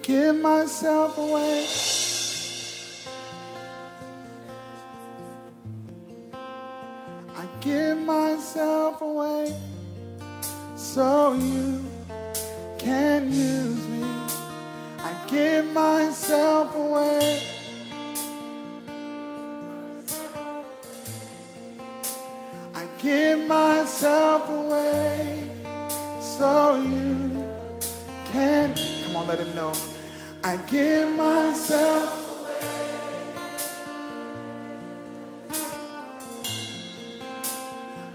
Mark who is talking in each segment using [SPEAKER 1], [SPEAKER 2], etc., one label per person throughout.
[SPEAKER 1] give myself away. I give myself away so you can use me. I give myself away. I give myself away so you can. Come on, let him know. I give myself.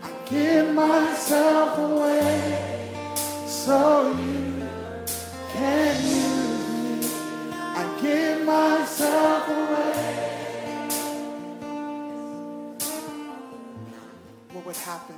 [SPEAKER 1] I give myself away so you can use me. I give myself away. What would happen?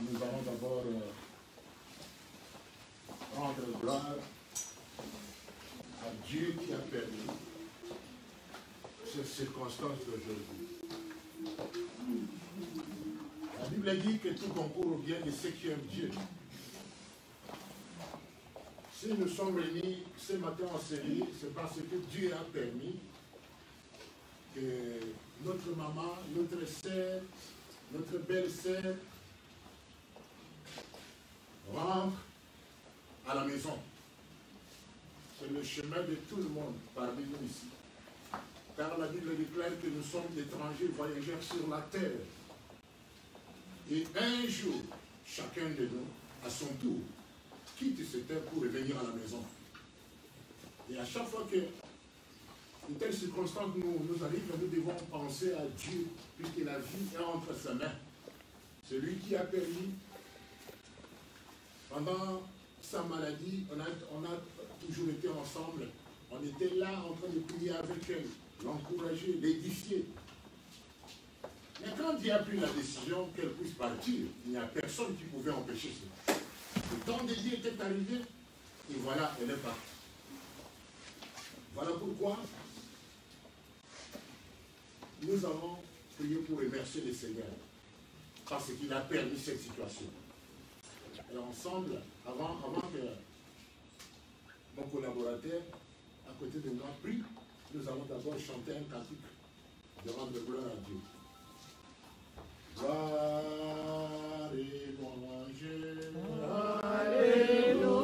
[SPEAKER 2] Nous allons d'abord rendre gloire à Dieu qui a permis ces circonstances d'aujourd'hui. La Bible dit que tout concourt au bien de ceux qui aiment Dieu. Si nous sommes réunis ce matin en série, c'est parce que Dieu a permis que notre maman, notre sœur, notre belle-sœur rentre à la maison. C'est le chemin de tout le monde parmi nous ici. Car la Bible déclare que nous sommes étrangers voyageurs sur la terre. Et un jour, chacun de nous, à son tour, quitte cette terre pour revenir à la maison. Et à chaque fois que une telle circonstance nous arrive, nous devons penser à Dieu, puisque la vie est entre ses mains. Celui qui a permis, pendant sa maladie, on a toujours été ensemble. On était là en train de prier avec elle, l'encourager, l'édifier. Mais quand Dieu a pris la décision qu'elle puisse partir, il n'y a personne qui pouvait empêcher ça. Le temps de Dieu était arrivé, et voilà, elle est partie. Voilà pourquoi nous allons prier pour remercier le Seigneur, parce qu'il a permis cette situation. Et ensemble, avant que mon collaborateur, à côté de moi, prie, nous allons d'abord chanter un cantique de rendre gloire à Dieu. Gloire et louange. Alléluia.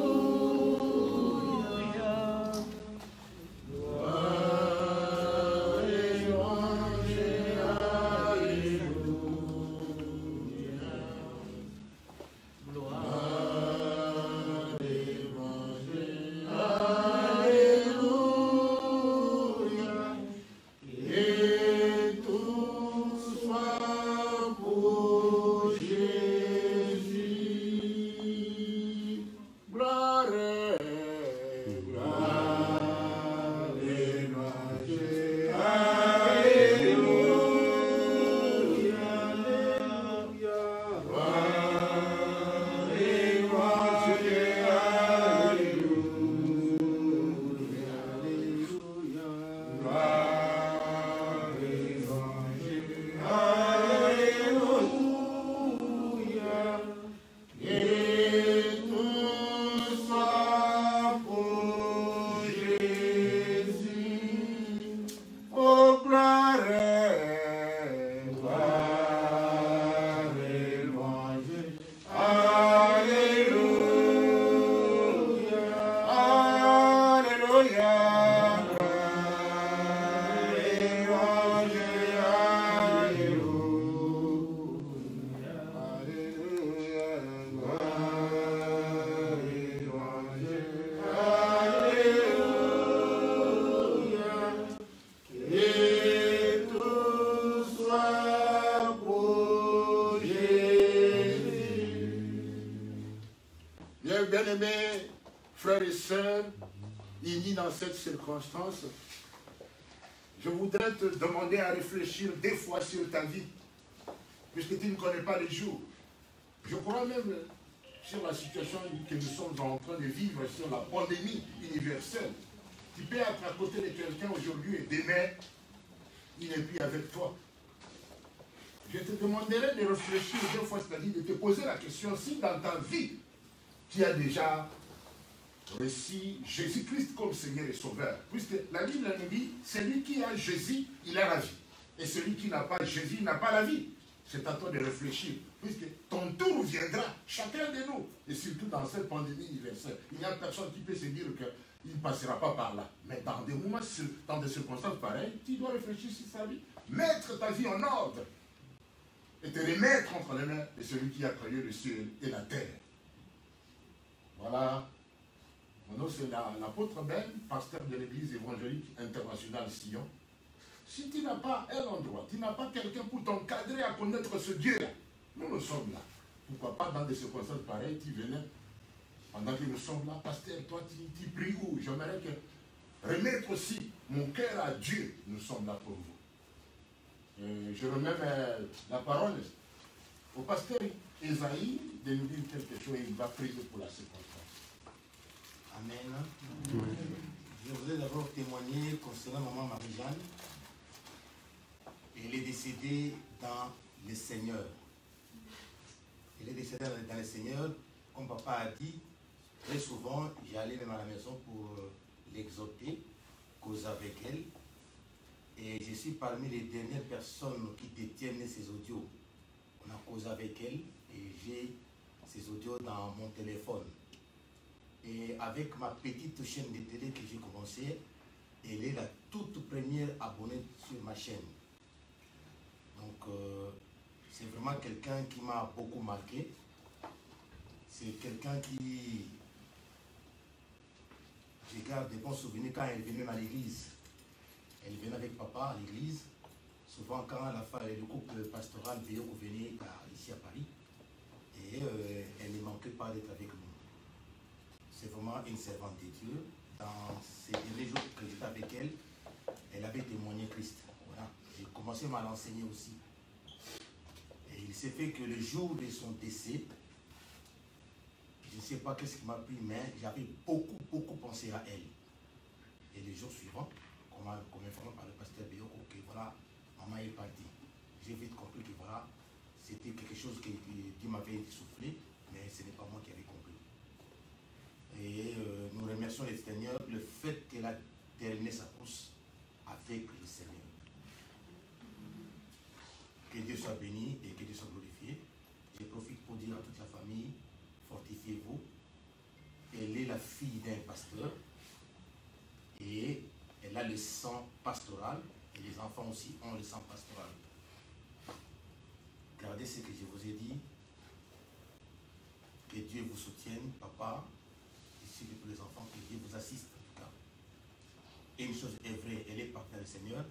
[SPEAKER 2] Bien-aimés, frères et sœurs, unis dans cette circonstance, je voudrais te demander à réfléchir des fois sur ta vie, puisque tu ne connais pas les jours. Je crois même sur la situation que nous sommes en train de vivre, sur la pandémie universelle. Tu peux être à côté de quelqu'un aujourd'hui et demain, il n'est plus avec toi. Je te demanderai de réfléchir deux fois, c'est-à-dire de te poser la question si dans ta vie, tu as déjà reçu Jésus-Christ comme Seigneur et Sauveur. Puisque la Bible nous dit, celui qui a Jésus, il a la vie. Et celui qui n'a pas Jésus, n'a pas la vie. C'est à toi de réfléchir. Puisque ton tour viendra, chacun de nous. Et surtout dans cette pandémie universelle. Il n'y a personne qui peut se dire qu'il ne passera pas par là. Mais dans des moments, dans des circonstances pareilles, tu dois réfléchir sur sa vie. Mettre ta vie en ordre. Et te remettre entre les mains de celui qui a créé le ciel et la terre. Voilà, mon nom c'est l'apôtre Ben, pasteur de l'église évangélique internationale Sion. Si tu n'as pas un endroit, tu n'as pas quelqu'un pour t'encadrer à connaître ce Dieu-là, nous sommes là. Pourquoi pas dans des circonstances pareilles, tu venais, pendant que nous sommes là, pasteur, toi tu pries où? J'aimerais que remettre aussi mon cœur à Dieu, nous sommes là pour vous. Je remets la parole au pasteur Esaïe. de nous dire quelque chose et il va prier pour la circonstance.
[SPEAKER 3] Amen. Je voudrais d'abord témoigner concernant maman Marie-Jeanne. Elle est décédée dans le Seigneur. Elle est décédée dans le Seigneur. Comme papa a dit, très souvent, j'allais même à la maison pour l'exhorter, causer avec elle. Et je suis parmi les dernières personnes qui détiennent ces audios. On a causé avec elle et j'ai ces audios dans mon téléphone. Et avec ma petite chaîne de télé que j'ai commencé, elle est la toute première abonnée sur ma chaîne. Donc, c'est vraiment quelqu'un qui m'a beaucoup marqué. C'est quelqu'un qui... Je garde des bons souvenirs quand elle venait à l'église. Elle venait avec papa à l'église. Souvent, quand le couple pastoral venait ici à Paris, et elle ne manquait pas d'être avec nous. C'est vraiment une servante de Dieu. Dans ces derniers jours que j'étais avec elle, elle avait témoigné Christ. Voilà. J'ai commencé à l'enseigner aussi. Et il s'est fait que le jour de son décès, je ne sais pas qu'est-ce qui m'a pris, mais j'avais beaucoup pensé à elle. Et le jour suivant, comme informé par le pasteur Béoko, que voilà, maman est partie. J'ai vite compris que voilà, c'était quelque chose que Dieu m'avait soufflé, mais ce n'est pas moi qui avais compris. Et nous remercions le Seigneur le fait qu'elle a terminé sa course avec le Seigneur. Que Dieu soit béni et que Dieu soit glorifié. Je profite pour dire à toute la famille, fortifiez-vous. Elle est la fille d'un pasteur et elle a le sang pastoral et les enfants aussi ont le sang pastoral. Gardez ce que je vous ai dit. Que Dieu vous soutienne, papa, ici pour les enfants, que Dieu vous assiste en tout cas. Et une chose est vraie, elle est partie dans le Seigneur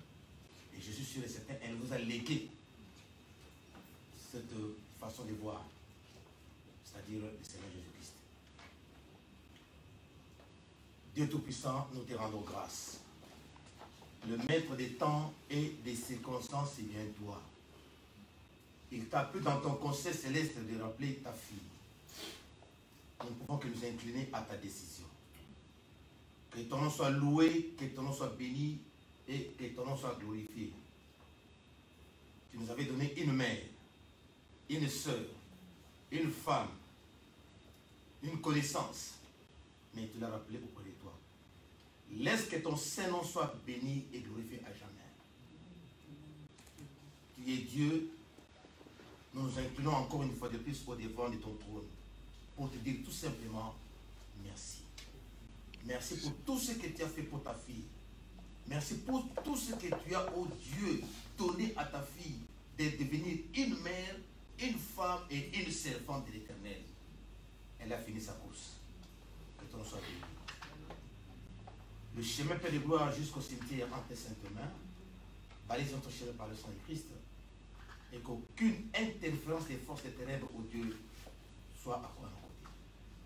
[SPEAKER 3] et je suis sûr et certain, elle vous a légué cette façon de voir, c'est-à-dire le Seigneur Jésus-Christ. Dieu Tout-Puissant, nous te rendons grâce. Le maître des temps et des circonstances, c'est bien toi. Il t'a plu dans ton conseil céleste de rappeler ta fille. Nous ne pouvons que nous incliner à ta décision. Que ton nom soit loué, que ton nom soit béni et que ton nom soit glorifié. Tu nous avais donné une mère, une sœur, une femme, une connaissance, mais tu l'as rappelé auprès de toi. Laisse que ton Saint-Nom soit béni et glorifié à jamais. Tu es Dieu. Nous nous inclinons encore une fois de plus au devant de ton trône pour te dire tout simplement merci. Merci pour tout ce que tu as fait pour ta fille. Merci pour tout ce que tu as, oh Dieu, donné à ta fille de devenir une mère, une femme et une servante de l'Éternel. Elle a fini sa course. Que ton nom soit béni. Le chemin Père de gloire jusqu'au cimetière entre tes saintes mains. Balise ton chemin par le sang de Christ. Et qu'aucune interférence des forces des ténèbres, au Dieu, soit à nos côtés.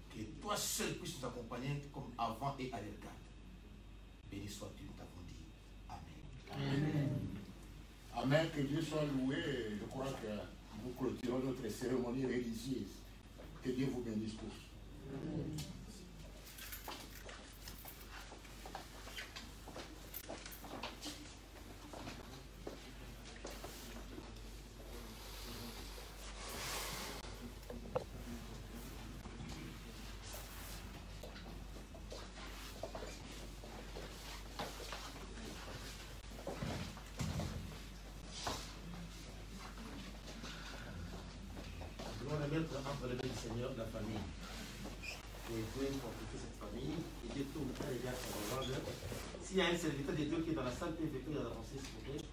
[SPEAKER 3] Que toi seul puisses nous accompagner comme avant et à l'égard. Béni sois-tu, nous t'avons dit. Amen.
[SPEAKER 2] Amen. Amen. Que Dieu soit loué. Je crois que nous clôturons notre cérémonie religieuse. Que Dieu vous bénisse tous. Amen.
[SPEAKER 3] Entre les mains du Seigneur, la famille. Et Dieu fortifie cette famille. Et Dieu tout le temps les gars sont rejoindre. S'il y a un serviteur de Dieu qui est dans la salle, peut venir avancer, s'il vous plaît.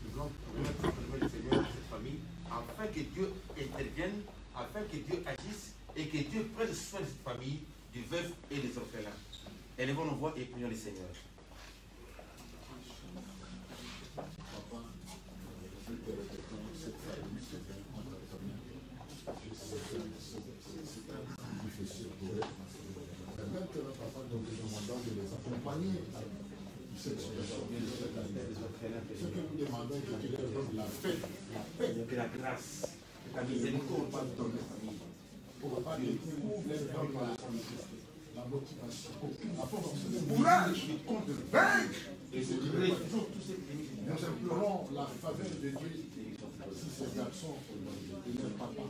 [SPEAKER 3] Nous allons remettre entre les mains du Seigneur cette famille, afin que Dieu intervienne, afin que Dieu agisse et que Dieu prenne soin de cette famille, du veuf et des orphelins. Élevons nos voix et prions le Seigneur.
[SPEAKER 2] Maintenant, papa, nous te demandons de les accompagner dans cette situation. Ce que nous demandons, c'est que tu leur donnes la paix,
[SPEAKER 3] Et la grâce. La miséricorde pardonne les familles.
[SPEAKER 2] Papa, la motivation, la force, le courage de vaincre. Et c'est toujours tous ces ennemis. Nous implorons la faveur de Dieu si ces garçons et leur papa.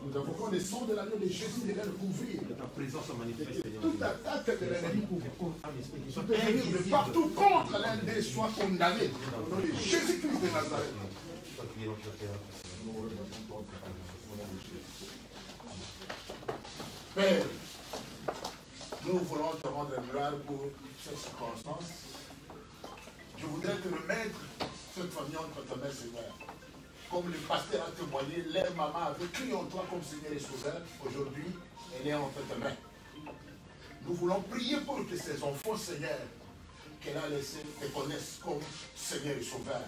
[SPEAKER 2] Nous invoquons le sang de l'agneau de Jésus de leur couvrir.
[SPEAKER 3] Ta présence se manifeste, Seigneur.
[SPEAKER 2] Toute attaque de l'ennemi soit de partout contre l'un d'eux soit condamné. Au nom de Jésus-Christ de Nazareth. Père, nous voulons te rendre gloire pour cette circonstance. Je voudrais te remettre cette famille entre tes mains, Seigneur. Comme le pasteur a témoigné, leur maman avait crié en toi comme Seigneur et Sauveur. Aujourd'hui, elle est entre tes mains. Nous voulons prier pour que ces enfants, Seigneur, qu'elle a laissés, te connaissent comme Seigneur et Sauveur.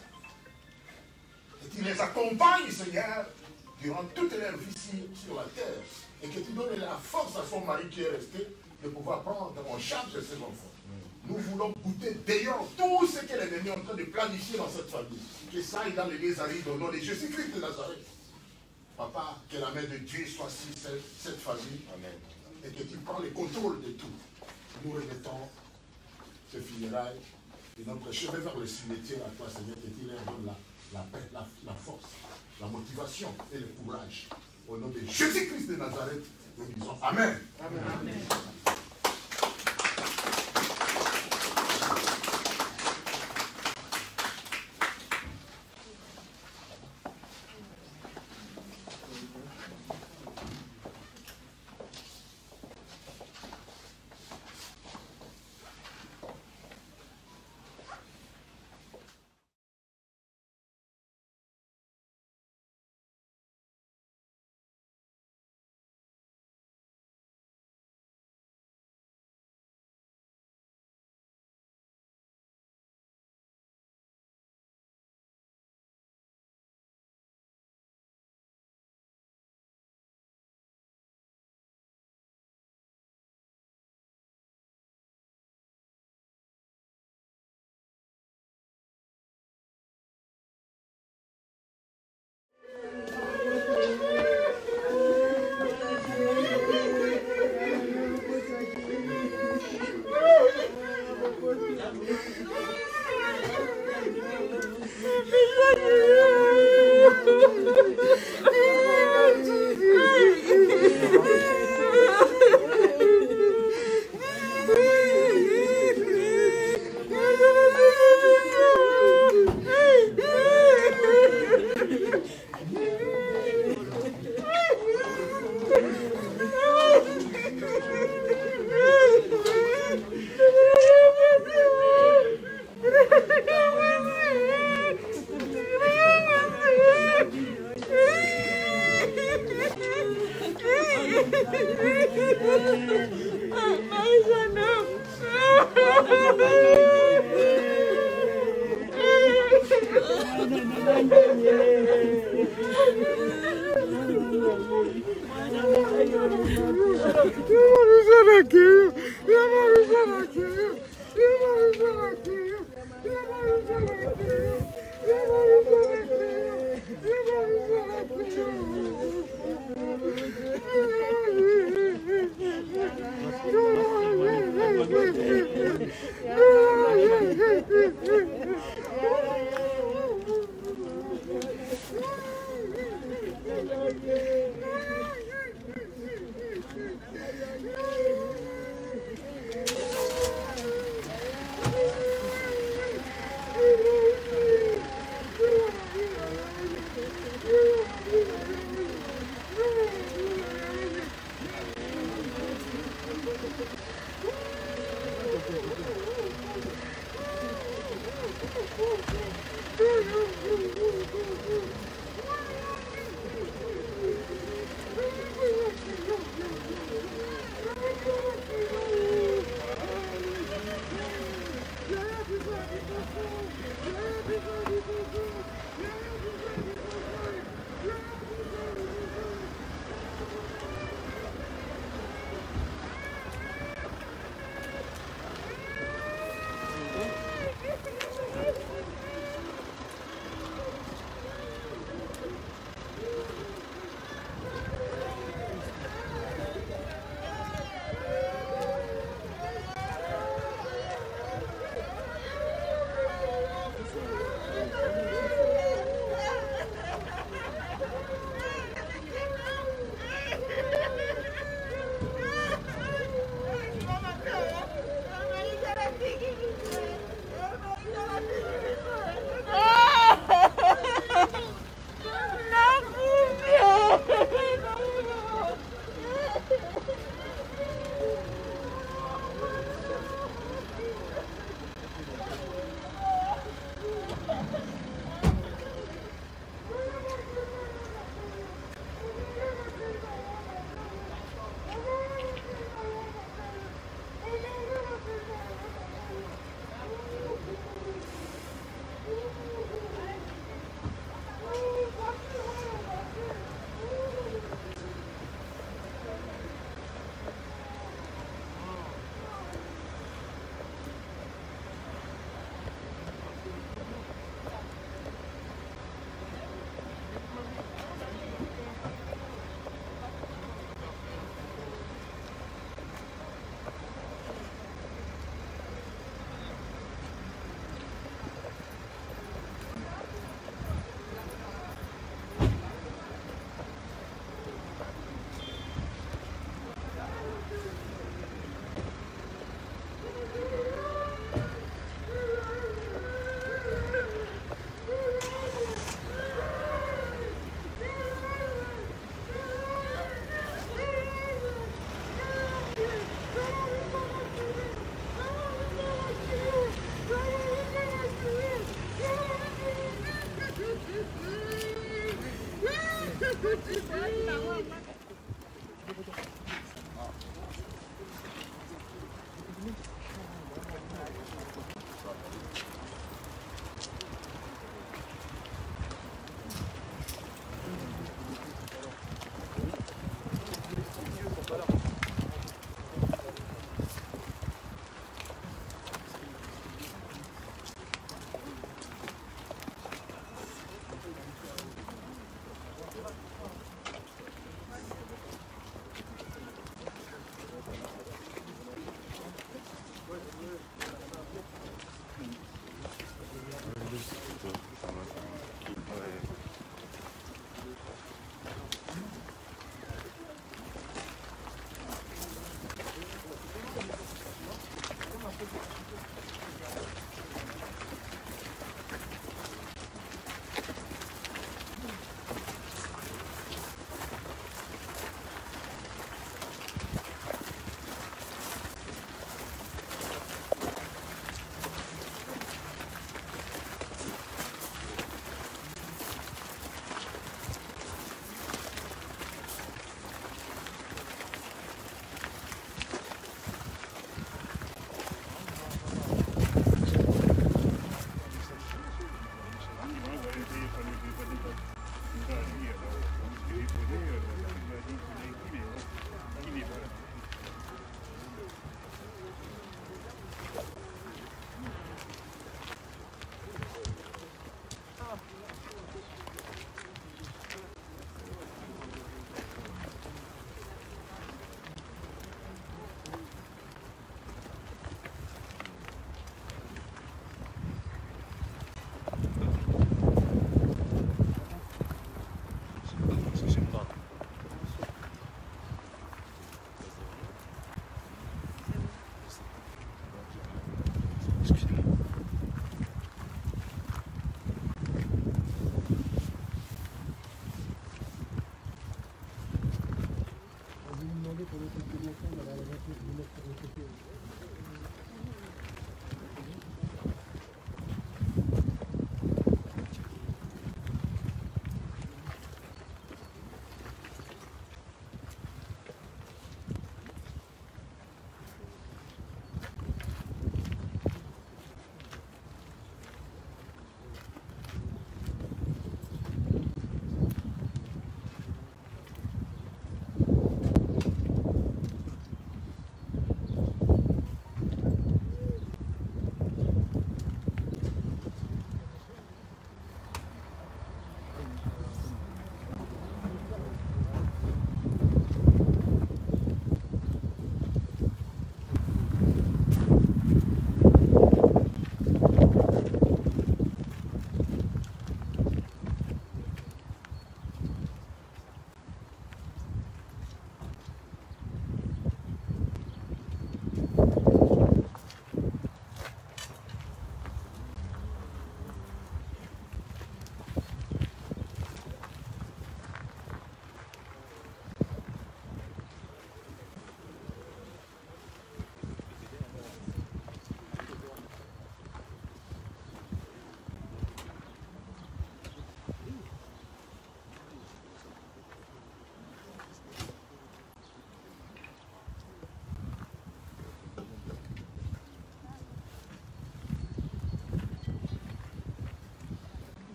[SPEAKER 2] Et tu les accompagnes, Seigneur, durant toute leur vie sur la terre. Et que tu donnes la force à son mari qui est resté de pouvoir prendre en charge de ses enfants. Nous voulons goûter d'ailleurs tout ce que l'ennemi est en train de planifier dans cette famille. Que ça aille dans les arides au nom de Jésus-Christ de Nazareth. Papa, que la main de Dieu soit sur cette famille. Amen. Et que tu prends le contrôle de tout. Nous remettons ce funérailles et notre chemin vers le cimetière à toi, Seigneur, que tu leur donnes la paix, la force, la motivation et le courage. Au nom de Jésus-Christ de Nazareth, nous disons Amen. Amen. Amen.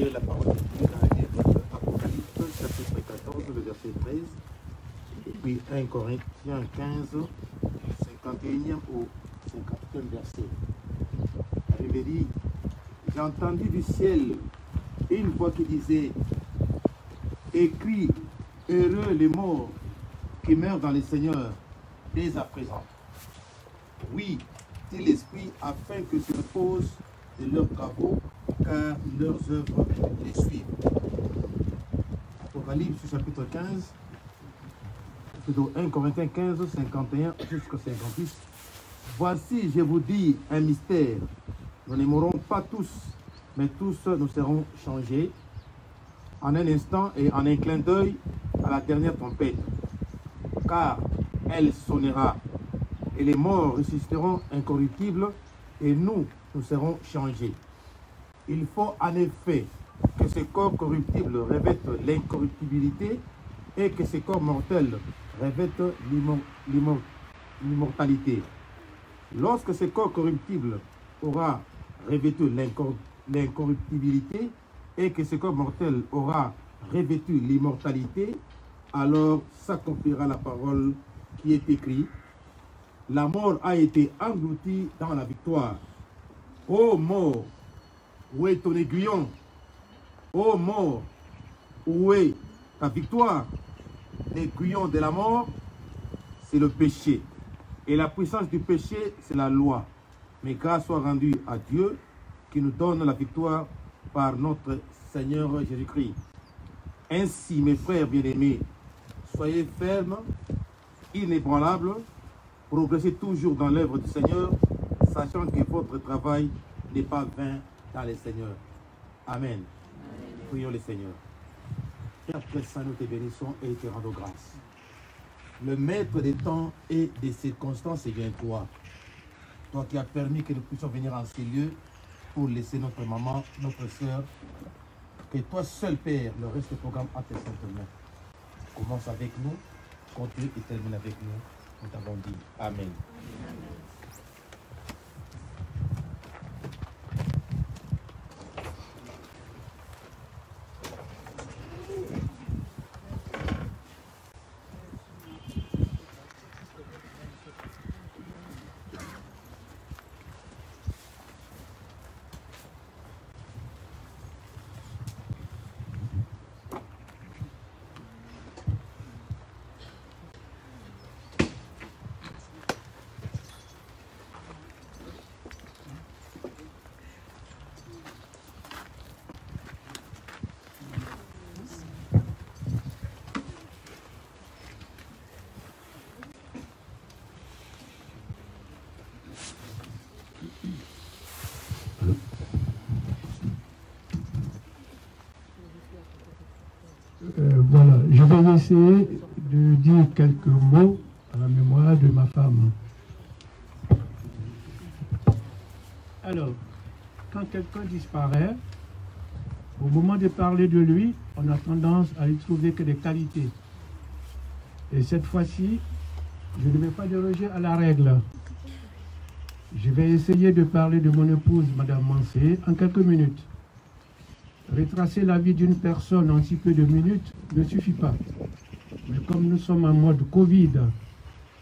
[SPEAKER 3] lire la parole de Dieu dans le livre Apocalypse, chapitre 14, le verset 13, et puis 1 Corinthiens 15, 51e au 50e verset. La Bible dit, j'ai entendu du ciel une voix qui disait, écris, heureux les morts qui meurent dans le Seigneur dès à présent. Oui, dit l'Esprit, afin que se reposent de leurs travaux, car leurs œuvres les suivent. Apocalypse chapitre 15, plutôt 1 Corinthiens 15, 51 jusqu'à 58. Voici, je vous dis un mystère. Nous ne mourrons pas tous, mais tous nous serons changés en un instant et en un clin d'œil à la dernière trompette. Car elle sonnera et les morts ressusciteront incorruptibles et nous serons changés. Il faut en effet que ce corps corruptible revête l'incorruptibilité et que ce corps mortel revête l'immortalité. Lorsque ce corps corruptible aura revêtu l'incorruptibilité et que ce corps mortel aura revêtu l'immortalité, alors s'accomplira la parole qui est écrite. La mort a été engloutie dans la victoire. Ô mort, où est ton aiguillon? Ô mort, où est ta victoire? L'aiguillon de la mort, c'est le péché. Et la puissance du péché, c'est la loi. Mais grâce soit rendue à Dieu qui nous donne la victoire par notre Seigneur Jésus-Christ. Ainsi, mes frères bien-aimés, soyez fermes, inébranlables, progressez toujours dans l'œuvre du Seigneur, sachant que votre travail n'est pas vain dans le Seigneur. Amen. Prions le Seigneur. Père très saint, nous te bénissons et te rendons grâce. Le maître des temps et des circonstances est bien toi. Toi qui as permis que nous puissions venir en ces lieux pour laisser notre maman, notre soeur, que toi seul, Père, le reste du programme à tes saintes mains. Commence avec nous, continue et termine avec nous. Nous t'avons dit Amen.
[SPEAKER 4] Voilà, je vais essayer de dire quelques mots à la mémoire de ma femme. Alors, quand quelqu'un disparaît, au moment de parler de lui, on a tendance à y trouver que des qualités. Et cette fois-ci, je ne vais pas déroger à la règle. Je vais essayer de parler de mon épouse, Madame Mansé, en quelques minutes. Retracer la vie d'une personne en si peu de minutes ne suffit pas. Mais comme nous sommes en mode Covid,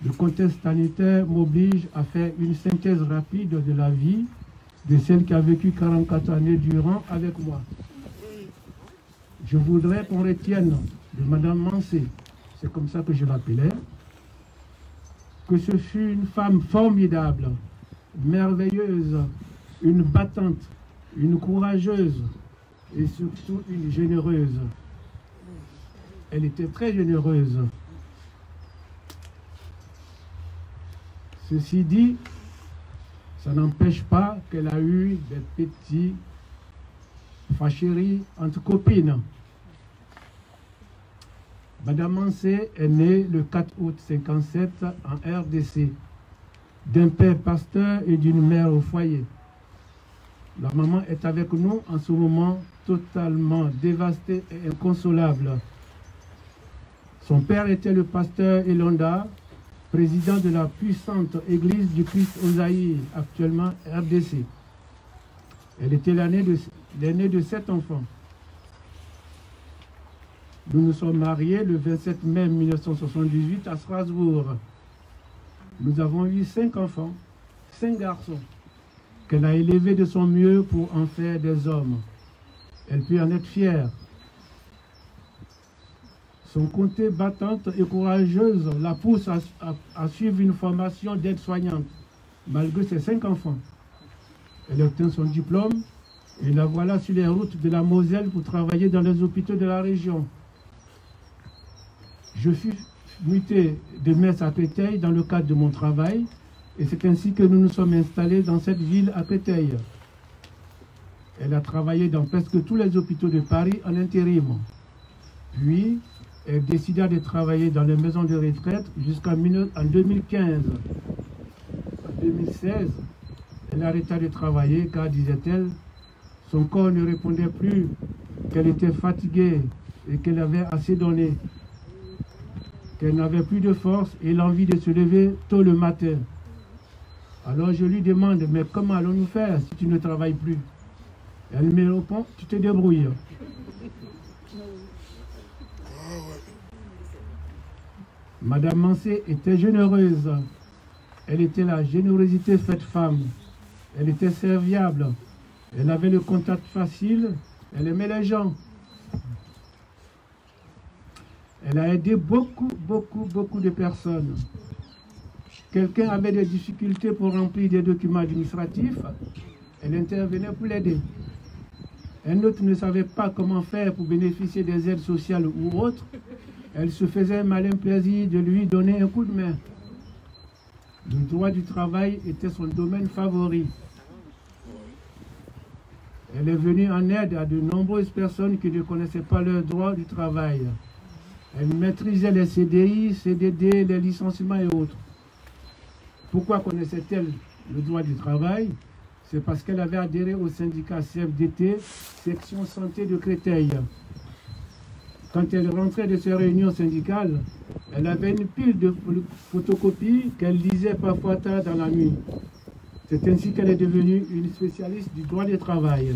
[SPEAKER 4] le contexte sanitaire m'oblige à faire une synthèse rapide de la vie de celle qui a vécu 44 années durant avec moi. Je voudrais qu'on retienne de Madame Mansé, c'est comme ça que je l'appelais, que ce fut une femme formidable, merveilleuse, une battante, une courageuse, et surtout une généreuse. Elle était très généreuse. Ceci dit, ça n'empêche pas qu'elle a eu des petits fâcheries entre copines. Madame Mansé est née le 4 août 1957 en RDC, d'un père pasteur et d'une mère au foyer. La maman est avec nous en ce moment, totalement dévastée et inconsolable. Son père était le pasteur Elonda, président de la puissante église du Christ au Zaïre, actuellement RDC. Elle était l'aînée de 7 enfants. Nous nous sommes mariés le 27 mai 1978 à Strasbourg. Nous avons eu 5 enfants, 5 garçons, qu'elle a élevés de son mieux pour en faire des hommes. Elle peut en être fière. Son côté battante et courageuse la pousse à suivre une formation d'aide-soignante, malgré ses 5 enfants. Elle obtient son diplôme et la voilà sur les routes de la Moselle pour travailler dans les hôpitaux de la région. Je fus muté de Metz à Créteil dans le cadre de mon travail et c'est ainsi que nous nous sommes installés dans cette ville à Créteil. Elle a travaillé dans presque tous les hôpitaux de Paris en intérim. Puis, elle décida de travailler dans les maisons de retraite jusqu'en 2015. En 2016, elle arrêta de travailler car, disait-elle, son corps ne répondait plus, qu'elle était fatiguée et qu'elle avait assez donné, qu'elle n'avait plus de force et l'envie de se lever tôt le matin. Alors je lui demande, mais comment allons-nous faire si tu ne travailles plus? Elle me répond, tu te débrouilles. Madame Mansé était généreuse. Elle était la générosité faite femme. Elle était serviable. Elle avait le contact facile. Elle aimait les gens. Elle a aidé beaucoup de personnes. Quelqu'un avait des difficultés pour remplir des documents administratifs. Elle intervenait pour l'aider. Un autre ne savait pas comment faire pour bénéficier des aides sociales ou autres. Elle se faisait un malin plaisir de lui donner un coup de main. Le droit du travail était son domaine favori. Elle est venue en aide à de nombreuses personnes qui ne connaissaient pas leur droit du travail. Elle maîtrisait les CDI, CDD, les licenciements et autres. Pourquoi connaissait-elle le droit du travail? C'est parce qu'elle avait adhéré au syndicat CFDT, section santé de Créteil. Quand elle rentrait de ses réunions syndicales, elle avait une pile de photocopies qu'elle lisait parfois tard dans la nuit. C'est ainsi qu'elle est devenue une spécialiste du droit du travail.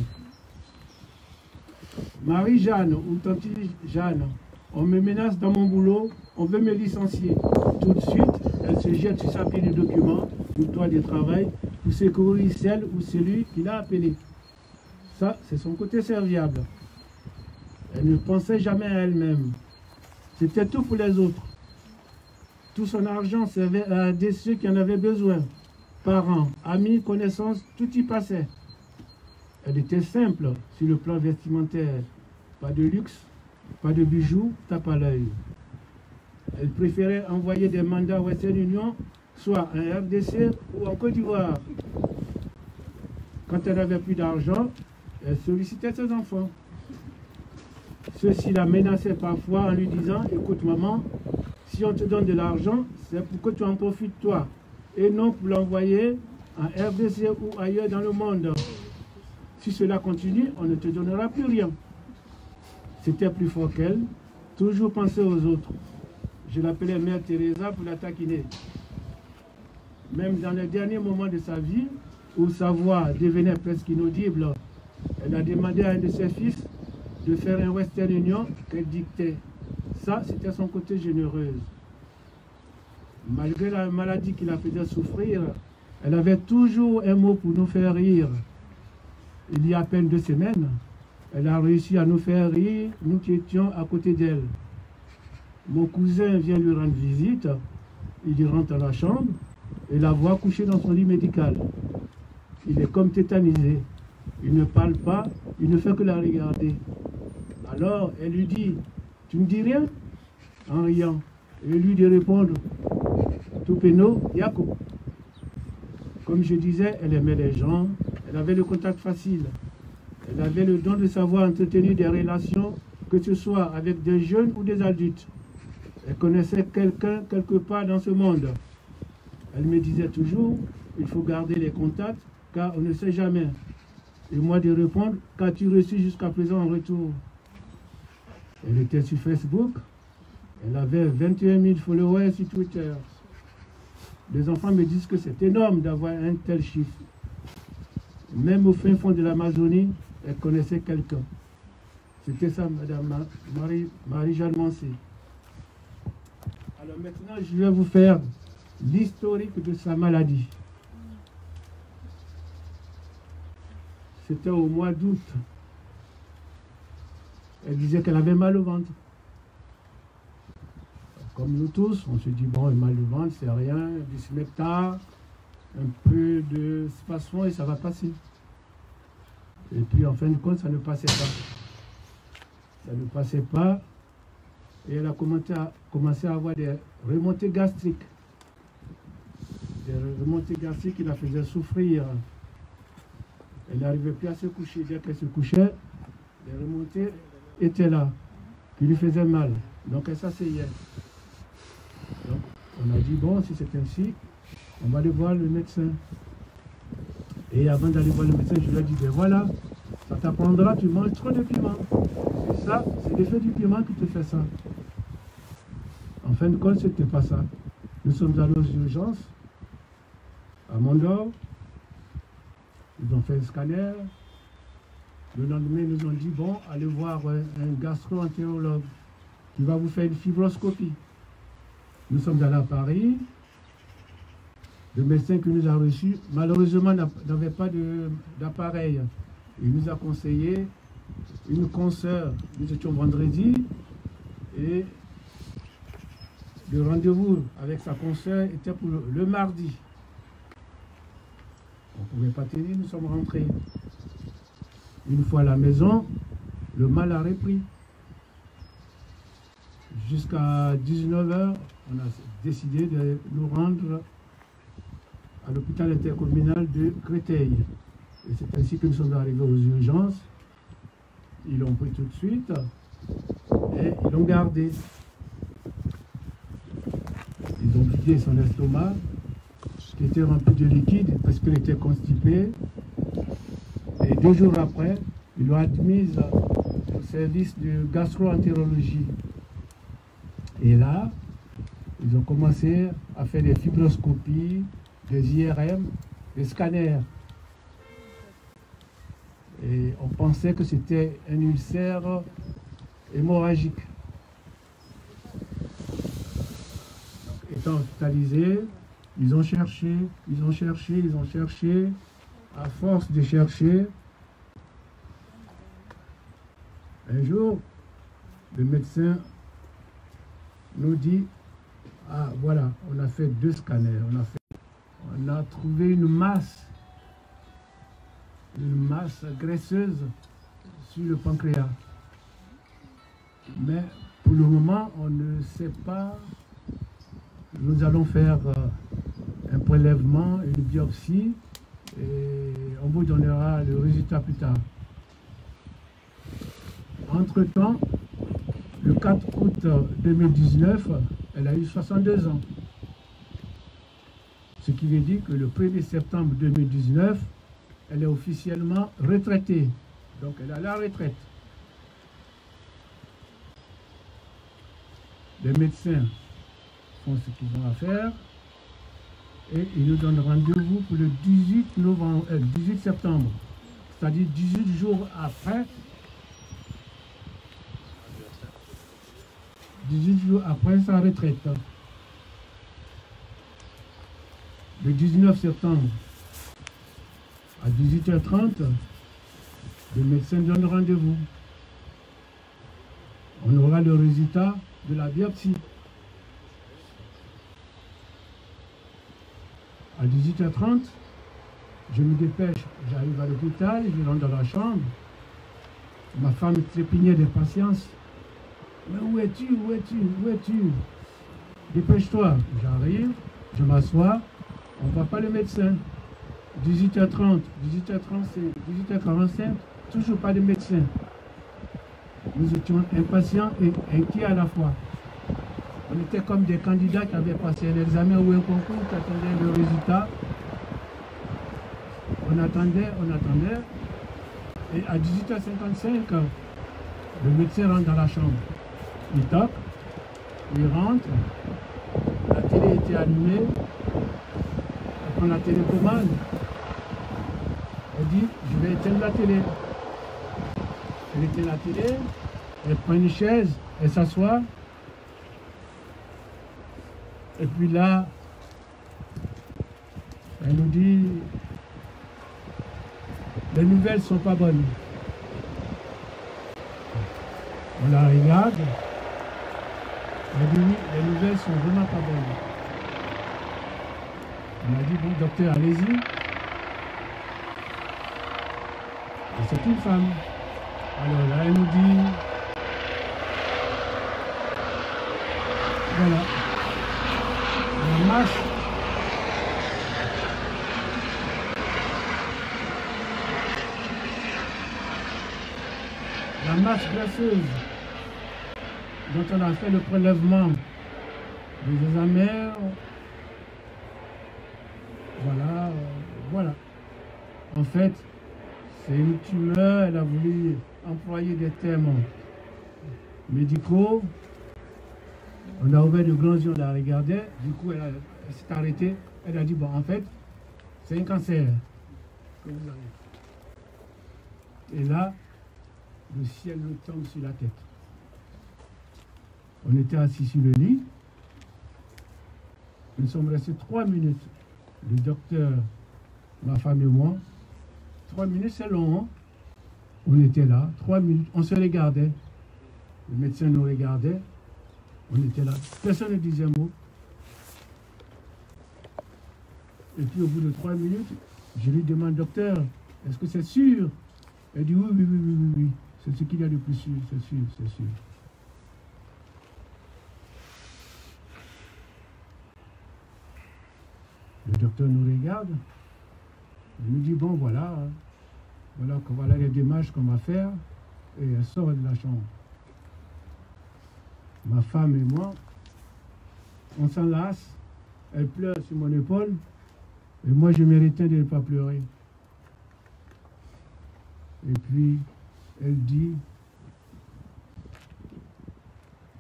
[SPEAKER 4] Marie-Jeanne ou Tante Jeanne, on me menace dans mon boulot, on veut me licencier. Tout de suite, elle se jette sur sa pile de documents du droit du travail pour secourir celle ou celui qui l'a appelée. Ça, c'est son côté serviable. Elle ne pensait jamais à elle-même. C'était tout pour les autres. Tout son argent servait à aider ceux qui en avaient besoin. Parents, amis, connaissances, tout y passait. Elle était simple sur le plan vestimentaire. Pas de luxe, pas de bijoux, tape à l'œil. Elle préférait envoyer des mandats à Western Union, soit en RDC ou en Côte d'Ivoire. Quand elle n'avait plus d'argent, elle sollicitait ses enfants. Ceux-ci la menaçaient parfois en lui disant « Écoute maman, si on te donne de l'argent, c'est pour que tu en profites toi, et non pour l'envoyer en RDC ou ailleurs dans le monde. Si cela continue, on ne te donnera plus rien. » C'était plus fort qu'elle, toujours penser aux autres. Je l'appelais Mère Teresa pour la taquiner. Même dans les derniers moments de sa vie, où sa voix devenait presque inaudible, elle a demandé à un de ses fils de faire un Western Union qu'elle dictait. Ça, c'était son côté généreuse. Malgré la maladie qui la faisait souffrir, elle avait toujours un mot pour nous faire rire. Il y a à peine 2 semaines, elle a réussi à nous faire rire, nous qui étions à côté d'elle. Mon cousin vient lui rendre visite, il rentre dans la chambre et la voit couchée dans son lit médical. Il est comme tétanisé, il ne parle pas, il ne fait que la regarder. Alors elle lui dit « Tu ne dis rien ?» en riant. Et lui de répondre « Tout péno, Yako ». Comme je disais, elle aimait les gens, elle avait le contact facile. Elle avait le don de savoir entretenir des relations, que ce soit avec des jeunes ou des adultes. Elle connaissait quelqu'un quelque part dans ce monde. Elle me disait toujours, il faut garder les contacts, car on ne sait jamais. Et moi de répondre, qu'as-tu reçu jusqu'à présent en retour? Elle était sur Facebook, elle avait 21 000 followers sur Twitter. Les enfants me disent que c'est énorme d'avoir un tel chiffre. Même au fin fond de l'Amazonie, elle connaissait quelqu'un. C'était ça, Madame Marie-Jeanne Mansé. Alors maintenant, je vais vous faire l'historique de sa maladie. C'était au mois d'août. Elle disait qu'elle avait mal au ventre. Comme nous tous, on se dit, bon, mal au ventre, c'est rien, du smecta, un peu de spasmon et ça va passer. Et puis en fin de compte, ça ne passait pas. Ça ne passait pas. Et elle a commencé à avoir des remontées gastriques. Des remontées gastriques qui la faisaient souffrir. Elle n'arrivait plus à se coucher. Dès qu'elle se couchait, les remontées étaient là, qui lui faisaient mal. Donc elle s'asseyait. Donc on a dit, bon, si c'est ainsi, on va aller voir le médecin. Et avant d'aller voir le médecin, je lui ai dit, ben voilà, ça t'apprendra, tu manges trop de piment. Et ça, c'est l'effet du piment qui te fait ça. En fin de compte, ce n'était pas ça. Nous sommes allés aux urgences, à Mondor. Ils ont fait un scanner. Le lendemain, ils nous ont dit, bon, allez voir un gastro-entérologue qui va vous faire une fibroscopie. Nous sommes allés à Paris. Le médecin qui nous a reçus, malheureusement, n'avait pas d'appareil. Il nous a conseillé une consoeur. Nous étions vendredi et le rendez-vous avec sa consoeur était pour le mardi. On ne pouvait pas tenir, nous sommes rentrés. Une fois à la maison, le mal a repris. Jusqu'à 19h, on a décidé de nous rendre à l'hôpital intercommunal de Créteil. Et c'est ainsi que nous sommes arrivés aux urgences. Ils l'ont pris tout de suite et ils l'ont gardé. Ils ont vidé son estomac, qui était rempli de liquide parce qu'il était constipé. Et 2 jours après, ils l'ont admise au service de gastro-entérologie. Et là, ils ont commencé à faire des fibroscopies, des IRM, des scanners. Et on pensait que c'était un ulcère hémorragique. Étant hospitalisés, ils ont cherché, ils ont cherché, ils ont cherché. À force de chercher, un jour, le médecin nous dit, ah voilà, on a fait 2 scanners, on a trouvé une masse graisseuse sur le pancréas. Mais pour le moment, on ne sait pas. Nous allons faire un prélèvement, une biopsie, et on vous donnera le résultat plus tard. Entre-temps, le 4 août 2019, elle a eu 62 ans. Ce qui veut dire que le 1er septembre 2019, elle est officiellement retraitée. Donc elle est à la retraite. Les médecins font ce qu'ils ont à faire et ils nous donnent rendez-vous pour le 18 septembre, c'est-à-dire 18 jours après. 18 jours après sa retraite. Le 19 septembre, à 18h30, le médecin donne rendez-vous. On aura le résultat de la biopsie. À 18h30, je me dépêche, j'arrive à l'hôpital, je rentre dans la chambre. Ma femme trépignait d'impatience. Mais où es-tu? Où es-tu? Où es-tu? Dépêche-toi. J'arrive, je m'assois, on ne voit pas le médecin. 18h30, 18h35, 18h45, toujours pas de médecin. Nous étions impatients et inquiets à la fois. On était comme des candidats qui avaient passé un examen ou un concours, qui attendaient le résultat. On attendait. Et à 18h55, le médecin rentre dans la chambre. Il toque, il rentre, la télé était allumée, elle prend la télécommande, elle dit, je vais éteindre la télé. Elle éteint la télé, elle prend une chaise, elle s'assoit, et puis là, elle nous dit, les nouvelles ne sont pas bonnes. On la regarde. Elle dit oui, les nouvelles sont vraiment pas bonnes. On a dit, bon, docteur, allez-y. Et c'est une femme. Alors là, elle nous dit, voilà, la masse graisseuse dont on a fait le prélèvement des examens, voilà. En fait, c'est une tumeur, elle a voulu employer des termes médicaux. On a ouvert de grands yeux, on la regardait, du coup elle s'est arrêtée, elle a dit, bon en fait, c'est un cancer que vous avez. Et là, le ciel nous tombe sur la tête. On était assis sur le lit. Nous sommes restés 3 minutes. Le docteur, ma femme et moi. 3 minutes, c'est long, hein? On était là, 3 minutes, on se regardait. Le médecin nous regardait. On était là. Personne ne disait un mot. Et puis au bout de 3 minutes, je lui demande, docteur, est-ce que c'est sûr? Elle dit oui. C'est ce qu'il y a de plus sûr, c'est sûr. Le docteur nous regarde. Il nous dit, bon voilà les démarches qu'on va faire. Et elle sort de la chambre. Ma femme et moi, on s'enlace. Elle pleure sur mon épaule. Et moi, je me retiens de ne pas pleurer. Et puis, elle dit,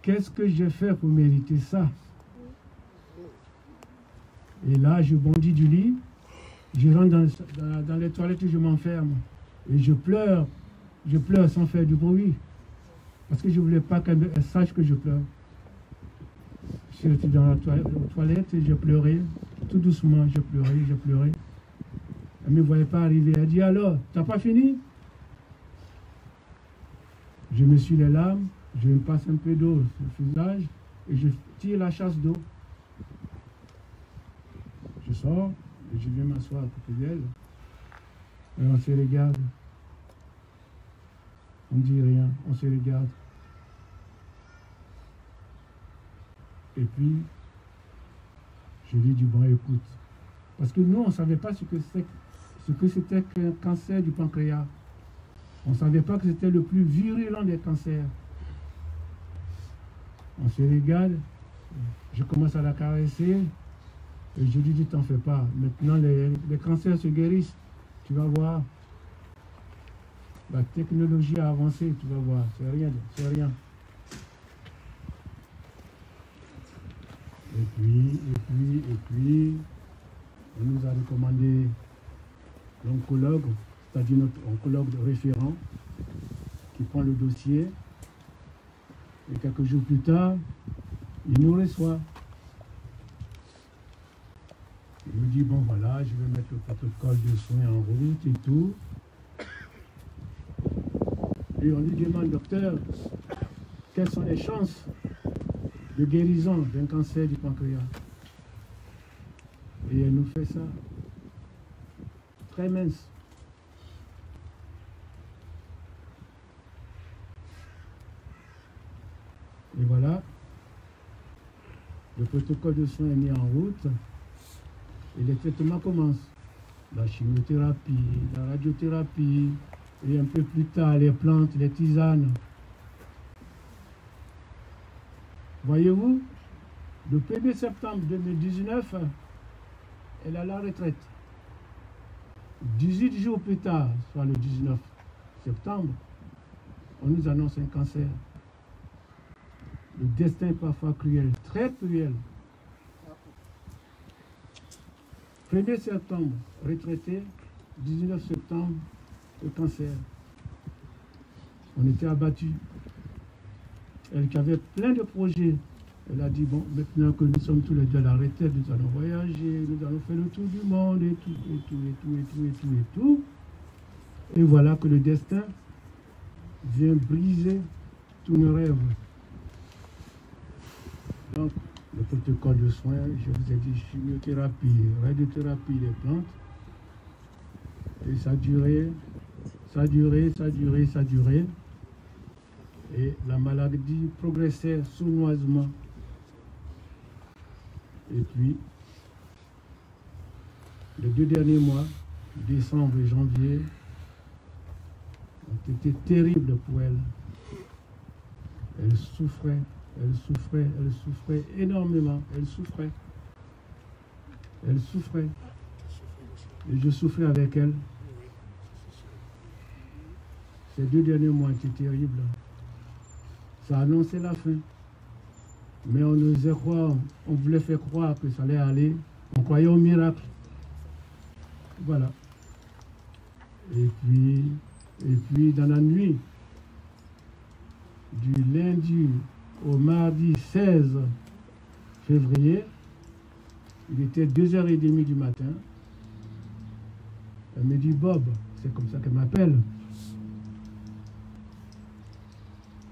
[SPEAKER 4] qu'est-ce que j'ai fait pour mériter ça? Et là, je bondis du lit, je rentre dans les toilettes et je m'enferme. Et je pleure sans faire du bruit. Parce que je ne voulais pas qu'elle sache que je pleure. Je suis resté dans la toilette et je pleurais. Tout doucement, je pleurais. Elle ne me voyait pas arriver. Elle dit, alors, t'as pas fini? Je me suis les larmes, je me passe un peu d'eau sur le visage et je tire la chasse d'eau. Je sors et je viens m'asseoir à côté d'elle. Et on se regarde. On ne dit rien, on se regarde. Et puis, je lui dis, bon, écoute. Parce que nous, on ne savait pas ce que c'était qu'un cancer du pancréas. On ne savait pas que c'était le plus virulent des cancers. On se regarde, je commence à la caresser, et je lui dis, t'en fais pas. Maintenant, les cancers se guérissent. Tu vas voir. La technologie a avancé, tu vas voir. C'est rien. Et puis, on nous a recommandé l'oncologue, c'est-à-dire notre oncologue de référent, qui prend le dossier. Et quelques jours plus tard, il nous reçoit. Il nous dit, bon voilà, je vais mettre le protocole de soins en route et tout. Et on lui demande, docteur, quelles sont les chances de guérison d'un cancer du pancréas? Et elle nous fait ça. Très mince. Et voilà, le protocole de soins est mis en route et les traitements commencent. La chimiothérapie, la radiothérapie, et un peu plus tard, les plantes, les tisanes. Voyez-vous, le 1er septembre 2019, elle est à la retraite. 18 jours plus tard, soit le 19 septembre, on nous annonce un cancer. Le destin est parfois cruel, très cruel. 1er septembre, retraité. 19 septembre, le cancer. On était abattus. Elle qui avait plein de projets. Elle a dit, bon, maintenant que nous sommes tous les deux à la retraite, nous allons voyager, nous allons faire le tour du monde et tout. Et voilà que le destin vient briser tous nos rêves. Donc, le protocole de soins, je vous ai dit, chimiothérapie, radiothérapie, les plantes. Et ça a duré. Et la maladie progressait sournoisement. Et puis, les 2 derniers mois, décembre et janvier, ont été terribles pour elle. Elle souffrait énormément. Elle souffrait. Et je souffrais avec elle. Ces 2 derniers mois étaient terribles. Ça annonçait la fin. Mais on osait croire, on voulait faire croire que ça allait aller. On croyait au miracle. Voilà. Et puis dans la nuit du lundi au mardi 16 février. Il était 2h30 du matin. Elle me dit, Bob, c'est comme ça qu'elle m'appelle.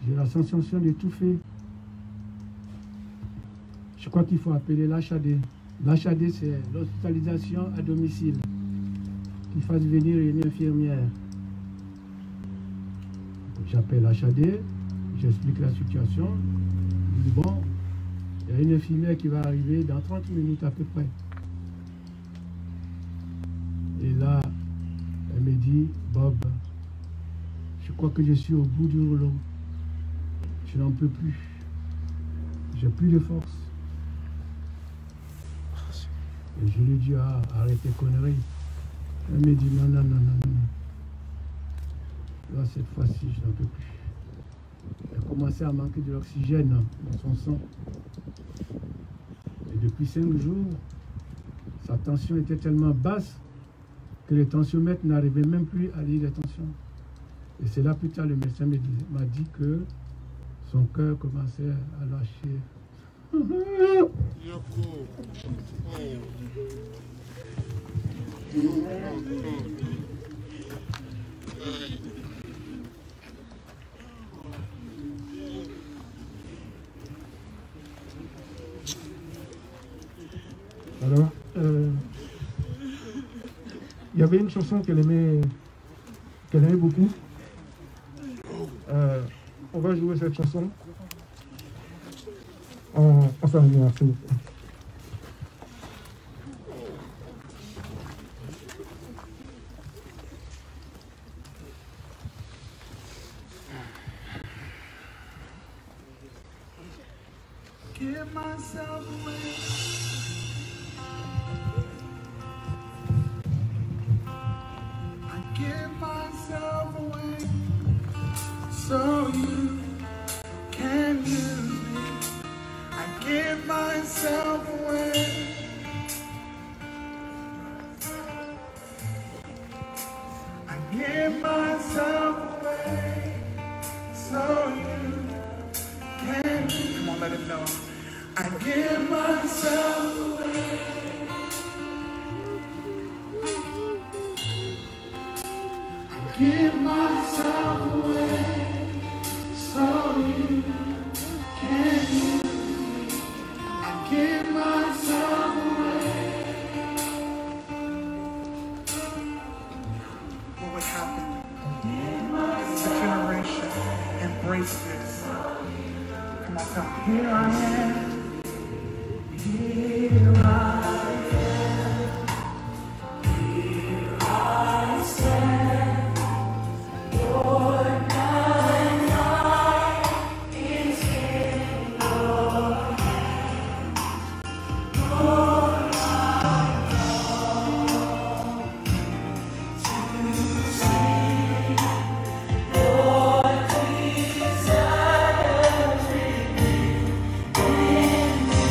[SPEAKER 4] J'ai la sensation d'étouffer. Je crois qu'il faut appeler l'HAD. L'HAD, c'est l'hospitalisation à domicile. Qu'il fasse venir une infirmière. J'appelle l'HAD, j'explique la situation. Je dis, bon, il y a une infirmière qui va arriver dans 30 minutes à peu près. Et là, elle me dit, Bob, je crois que je suis au bout du rouleau. Je n'en peux plus. J'ai plus de force. Et je lui dis, ah, arrête tes conneries. Elle me dit, non, non, non, non, non. Là, cette fois-ci, je n'en peux plus. Elle commençait à manquer de l'oxygène dans son sang. Et depuis 5 jours, sa tension était tellement basse que les tensiomètres n'arrivaient même plus à lire les tensions. Et c'est là plus tard, le médecin m'a dit que son cœur commençait à lâcher.
[SPEAKER 5] Alors, il y avait une chanson qu'elle aimait beaucoup. On va jouer cette chanson en sa lumière, s'il vous plaît.
[SPEAKER 1] Give myself away. I give myself away so you can use me. I give myself away. I give myself away so you can use me. Come on, let him know. I give myself away. I give myself away so you can use me. I give myself away. What would happen if a generation embraced this? Come on, come. Here I am. Here I am, here I stand, Lord, my life is in your hand. Lord, I come to see, Lord, please have everything in me.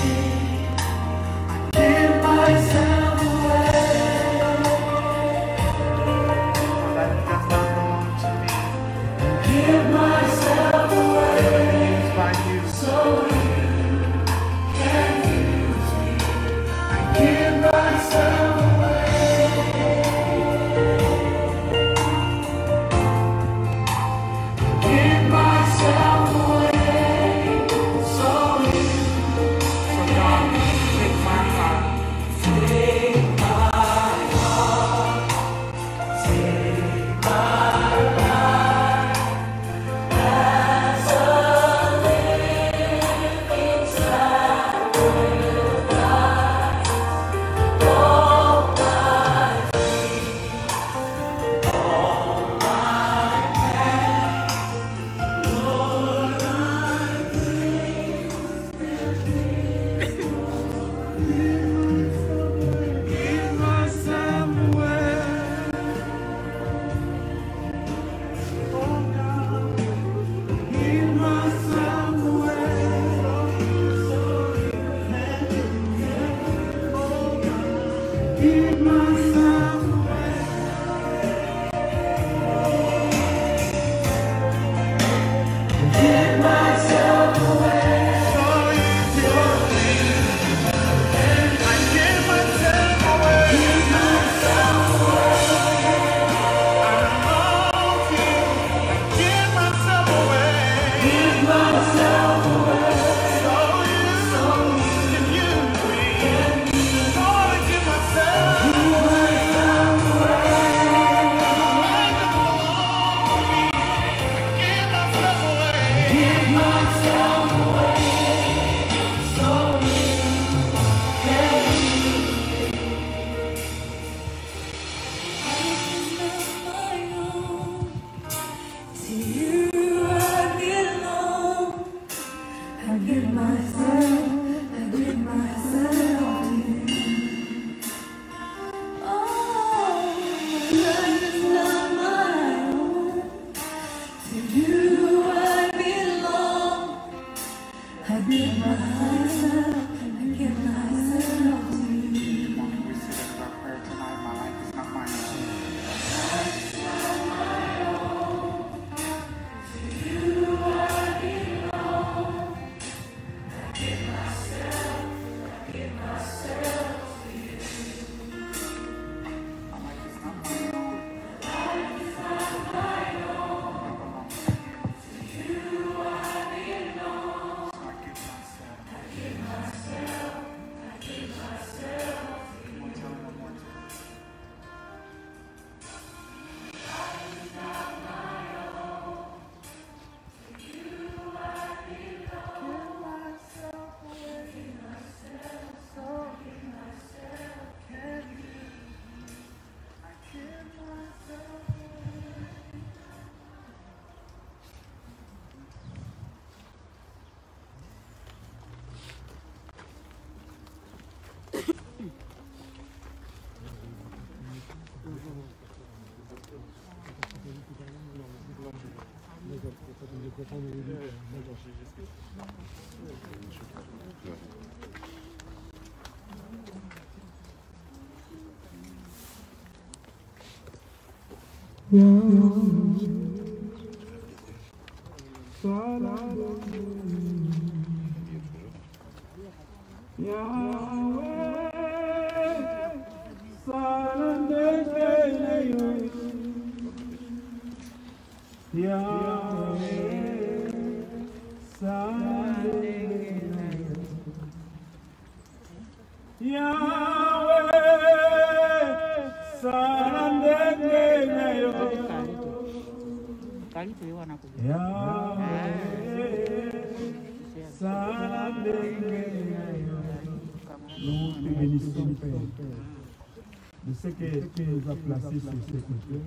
[SPEAKER 4] De ce que tu nous as placé sur cette terre.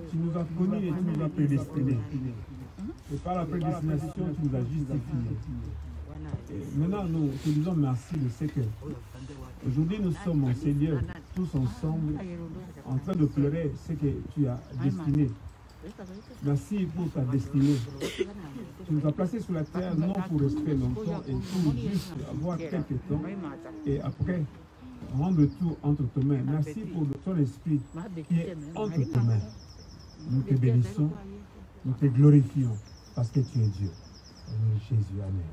[SPEAKER 4] Tu nous as connus et tu nous as prédestinés. Et par la prédestination, tu nous as justifiés. Et maintenant, nous te disons merci de ce que aujourd'hui nous sommes, mon Seigneur, tous ensemble, en train de pleurer ce que tu as destiné. Merci pour ta destinée. Tu nous as placés sur la terre non pour rester longtemps et pour juste avoir quelques temps et après rendre tout entre tes mains. Merci pour ton esprit qui est entre tes mains. Nous te bénissons, nous te glorifions parce que tu es Dieu. Au nom de Jésus, amen.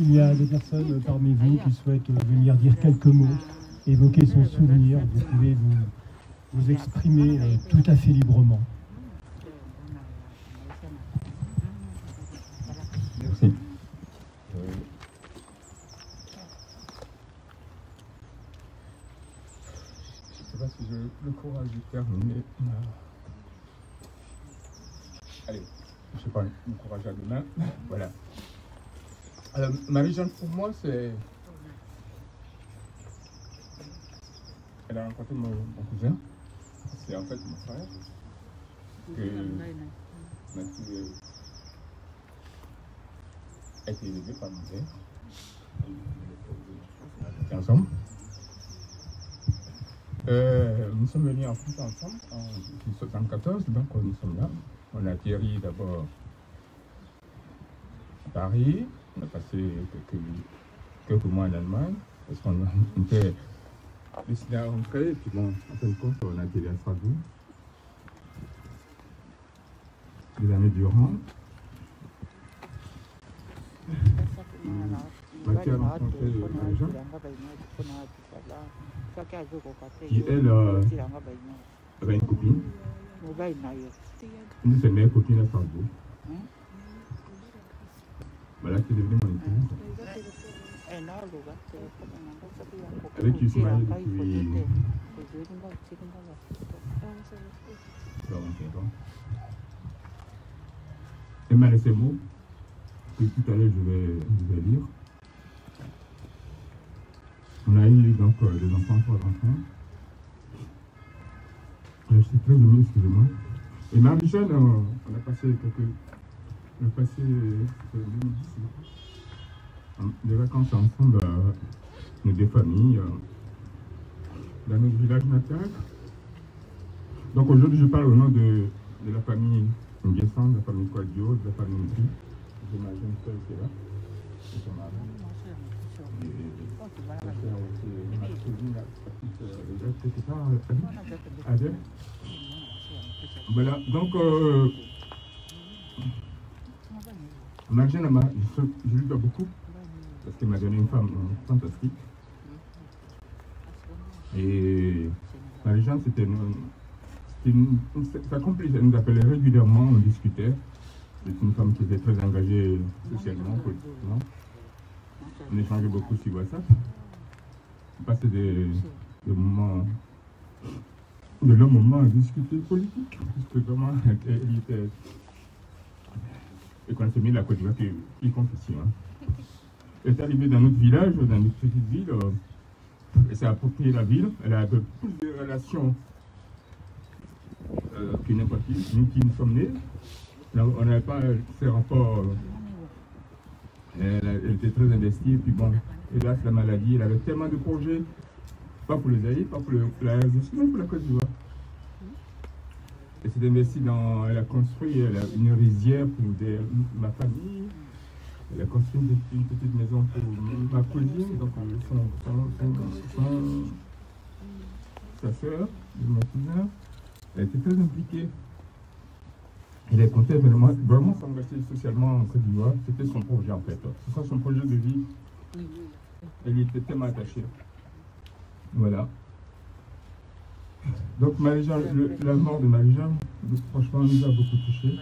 [SPEAKER 5] Il y a des personnes parmi vous qui souhaitent venir dire quelques mots, évoquer son souvenir. Vous pouvez vous exprimer tout à fait librement. Merci.
[SPEAKER 6] Je ne sais pas si j'ai le courage de terminer. Allez, je sais pas, le courage à demain. Voilà. Alors, Marie-Jeanne, pour moi, c'est... Elle a rencontré mon cousin. C'est en fait mon frère. Mathieu a été élevé par mon père. On était ensemble. Nous sommes venus en France ensemble en 1974, donc nous sommes là. On a atterri d'abord à Paris. On a passé quelques mois en Allemagne, parce qu'on était destiné à rentrer, et puis bon, en fin de compte, on a atterri à Strasbourg. Des années durant. Mathieu a rencontré Marie-Jeanne, qui elle avait une copine, une de ses meilleures copines à Strasbourg. Voilà qui est devenu mon épouse. Avec Ismaël depuis 20 ans. Elle m'a laissé mot que tout à l'heure je vais lire. On a eu donc des enfants, 3 enfants. Je suis très ému, excusez-moi. Et Marie-Jeanne, on a passé quelques... On a passé 2010. des vacances ensemble, nos deux familles, dans notre village natal. Donc aujourd'hui, je parle au nom de la famille Nguessan, de la famille Quadio, de la famille Mpi. J'ai ma jeune soeur qui est là. Et son mari. Et ma soeur aussi, ma cousine, la petite, c'est ça, Adèle. Voilà, donc, ma jeune, je lui dois beaucoup, parce qu'elle m'a donné une femme fantastique. Et Marie-Jeanne, c'était sa complice, elle nous appelait régulièrement, on discutait. C'est une femme qui était très engagée socialement, politiquement. On échangeait beaucoup sur WhatsApp. On passait des moments, de longs moments à discuter politique, puisque comment elle était. Et quand elle s'est mise la Côte d'Ivoire, qui compte ici. Elle est arrivée dans notre village, dans notre petite ville. Elle s'est appropriée la ville. Elle a un peu plus de relations que n'importe qui. Nous qui nous sommes nés, on n'avait pas ces rapports. Elle était très investie. Et puis bon, hélas, la maladie, elle avait tellement de projets. Pas pour les Zaïre, pas pour la RDC, mais pour la Côte d'Ivoire. Elle s'est investie dans. Elle a construit une rizière pour ma famille. Elle a construit une petite maison pour ma cousine, donc sa soeur, mon cousin. Elle était très impliquée. Elle comptait vraiment s'engager socialement en Côte d'Ivoire. C'était son projet en fait. C'est ça son projet de vie. Elle y était tellement attachée. Voilà. Donc la mort de Marie-Jeanne, franchement, nous a beaucoup touchés.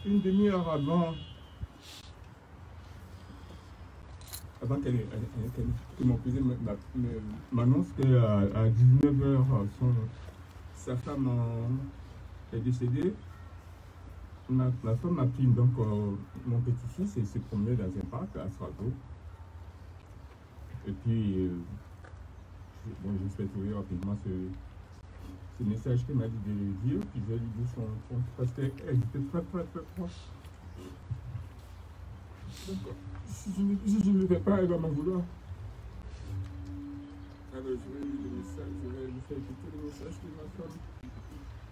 [SPEAKER 6] Une demi-heure avant que mon cousin m'annonce qu'à 19h, sa femme est décédée. Ma femme a pris donc mon petit-fils et s'est promené dans un parc à Srato. Et puis, bon, j'espère trouver rapidement ce message qu'elle m'a dit de lui dire, puis je vais lui dire son parce qu'elle était très proche. Donc, si je ne le fais pas, elle va m'en vouloir. Alors je vais lui le message, je vais lui faire écouter le message que ma femme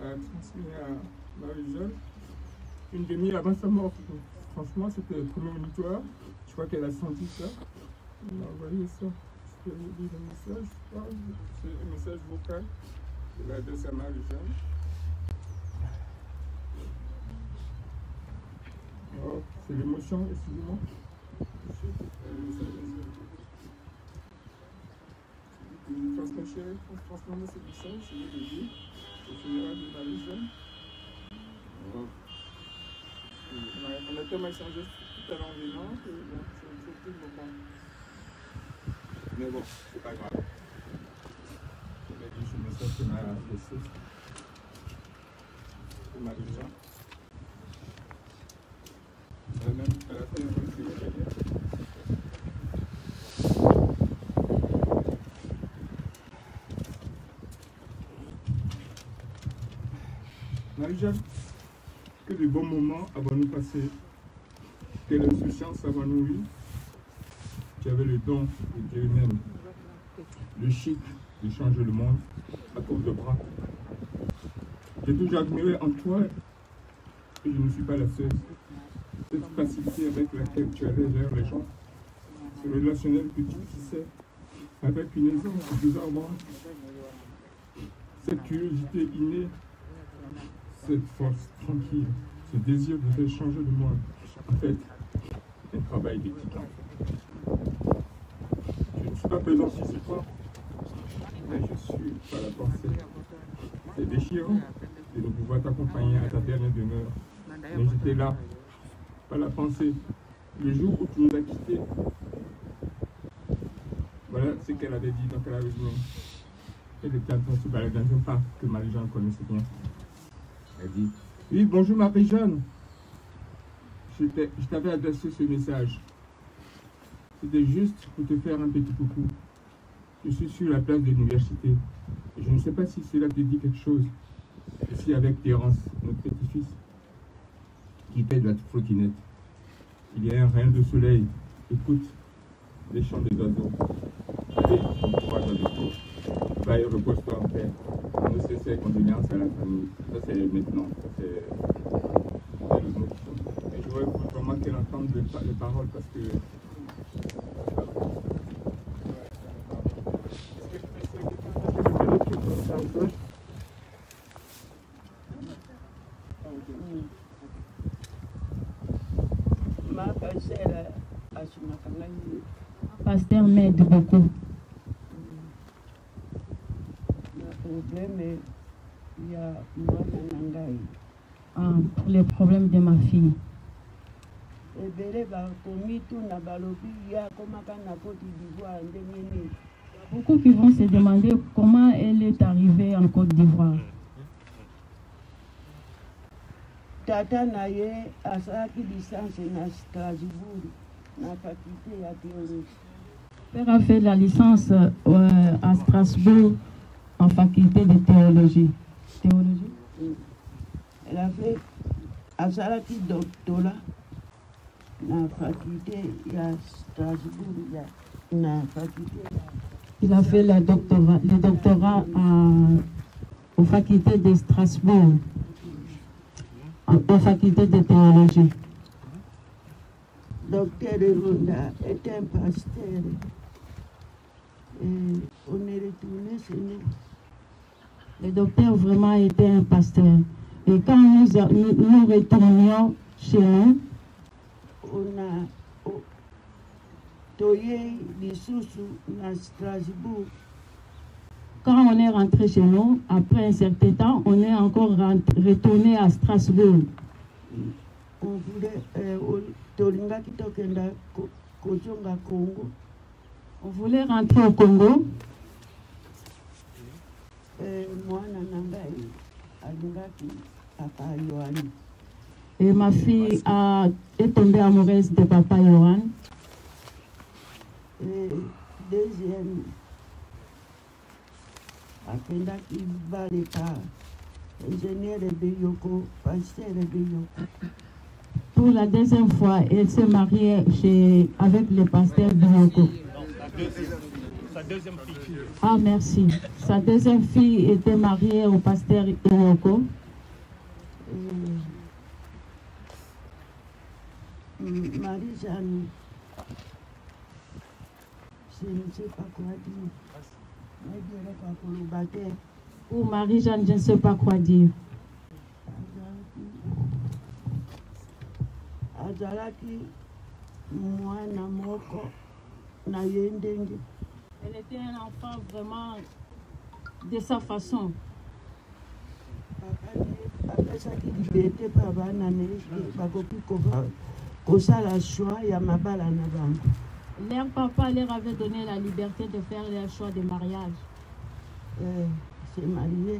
[SPEAKER 6] a transmis à Marie-Jeanne une demi-heure avant sa mort. Donc, franchement, c'était prémonitoire. Je crois qu'elle a senti ça. Elle m'a envoyé ça. Je vais lui lire le message. C'est un message vocal. Je l'adresse à Marie-Jeanne. Oh, c'est l'émotion, excusez-moi. Transmettez ce message, je vais le dire au funérail de Marie-Jeanne. On a tellement échangé tout à l'heure en venant que bon, c'est tout le moment. Mais bon, c'est pas grave. Je vais dire ce message que m'a laissé pour Marie-Jeanne. Elle a fait une bonne fille. Marie-Jeanne, que de bons moments avons-nous passé, quelle insouciance avons-nous eu. Tu avais le don de Dieu même, le chic de changer le monde à tour de bras. J'ai toujours admiré en toi, et je ne suis pas la seule, cette facilité avec laquelle tu allais vers les gens, ce relationnel que tu tissais avec une aisance désarmante, cette curiosité innée, cette force tranquille, ce désir de faire changer le monde. En fait, un travail d'éthique. Je ne suis pas présent physiquement, mais je suis par la pensée. C'est déchirant de ne pouvoir t'accompagner à ta dernière demeure. Mais j'étais là, par la pensée. Le jour où tu nous as quittés, voilà ce qu'elle avait dit dans la réunion. Elle était en train de se balader dans un parc que Marie-Jeanne connaissait bien. Elle dit, oui, bonjour Marie-Jeanne. Je t'avais adressé ce message. C'était juste pour te faire un petit coucou. Je suis sur la place de l'université. Je ne sais pas si cela te dit quelque chose. Je suis avec Terence, notre petit-fils. qui paie de la trottinette. Il y a un rayon de soleil. Écoute les chants des oiseaux. Allez, bon courage avec toi. Va et repose-toi en paix. Nos sincères condoléances à la famille. Ça, c'est maintenant. C'est le mot qui sont. Et je voudrais vraiment qu'elle entende les paroles parce que.
[SPEAKER 7] Pasteur m'aide beaucoup. Les problèmes de ma fille. Beaucoup qui vont se demander comment elle est arrivée en Côte d'Ivoire.
[SPEAKER 8] Tata naye asaki licence na Strasbourg na faculté ya théologie.
[SPEAKER 7] Père a fait la licence à Strasbourg en faculté de théologie. Théologie?
[SPEAKER 8] Elle a fait asaki doctorat na faculté ya Strasbourg na faculté.
[SPEAKER 7] Il a fait le doctorat aux facultés de Strasbourg. En faculté de théologie.
[SPEAKER 8] Docteur Ronda est un pasteur. Et on est retourné chez nous.
[SPEAKER 7] Le docteur vraiment était un pasteur. Et quand nous retournions chez nous,
[SPEAKER 8] on a toyé les sous à Strasbourg.
[SPEAKER 7] Quand on est rentré chez nous, après un certain temps, on est encore retourné à Strasbourg.
[SPEAKER 8] On
[SPEAKER 7] voulait rentrer au Congo. Et ma fille est tombée amoureuse de papa Yohan.
[SPEAKER 8] Et deuxième,
[SPEAKER 7] pour la deuxième fois, elle s'est mariée avec le pasteur Bioko.
[SPEAKER 5] Sa deuxième fille.
[SPEAKER 7] Ah, merci. Sa deuxième fille était mariée au pasteur Bioko.
[SPEAKER 8] Marie-Jeanne, je ne sais pas quoi dire.
[SPEAKER 7] Pour Marie-Jeanne, je ne sais pas quoi dire. Elle était un enfant vraiment de sa façon. Leur papa leur avait donné la liberté de faire leur choix de mariage.
[SPEAKER 8] C'est marié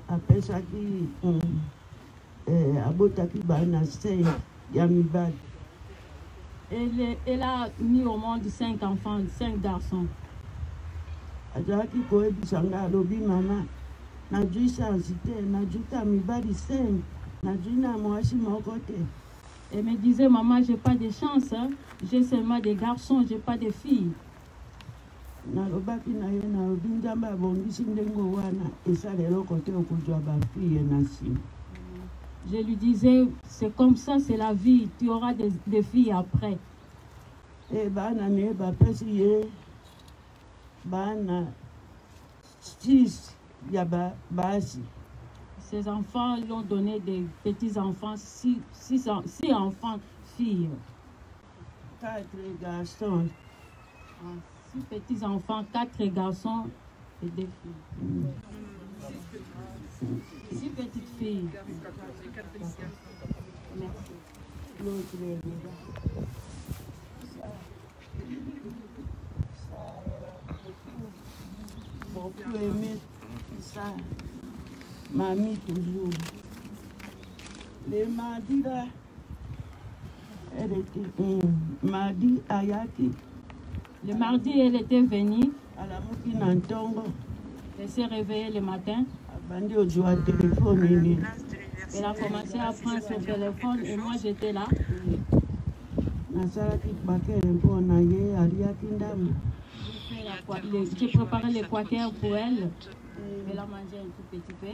[SPEAKER 8] après ça qui abotaki bana 5 yamibad.
[SPEAKER 7] Elle a mis au monde 5 enfants, 5 garçons.
[SPEAKER 8] Azaki koebisanga alobi mama najui sensité najuta mibali 5 najui na mwasi moko te.
[SPEAKER 7] Elle me disait, maman, j'ai pas de chance, hein? J'ai seulement des garçons, j'ai pas de filles. Je lui disais, c'est comme ça, c'est la vie, tu auras des filles après. Ces enfants lui ont donné des petits-enfants, 6 enfants, filles.
[SPEAKER 8] 4 garçons.
[SPEAKER 7] 6 petits-enfants, 4 garçons et 2 filles. 6 petites filles. Merci.
[SPEAKER 8] Bon, plus aimer ça, mamie toujours. Les mardis là, elle était mardi Ayaki.
[SPEAKER 7] Le mardi, elle était venue.
[SPEAKER 8] Elle
[SPEAKER 7] s'est réveillée le matin. Elle a commencé à prendre son téléphone et moi j'étais là. J'ai préparé les quakers pour elle. Elle a mangé un tout petit peu.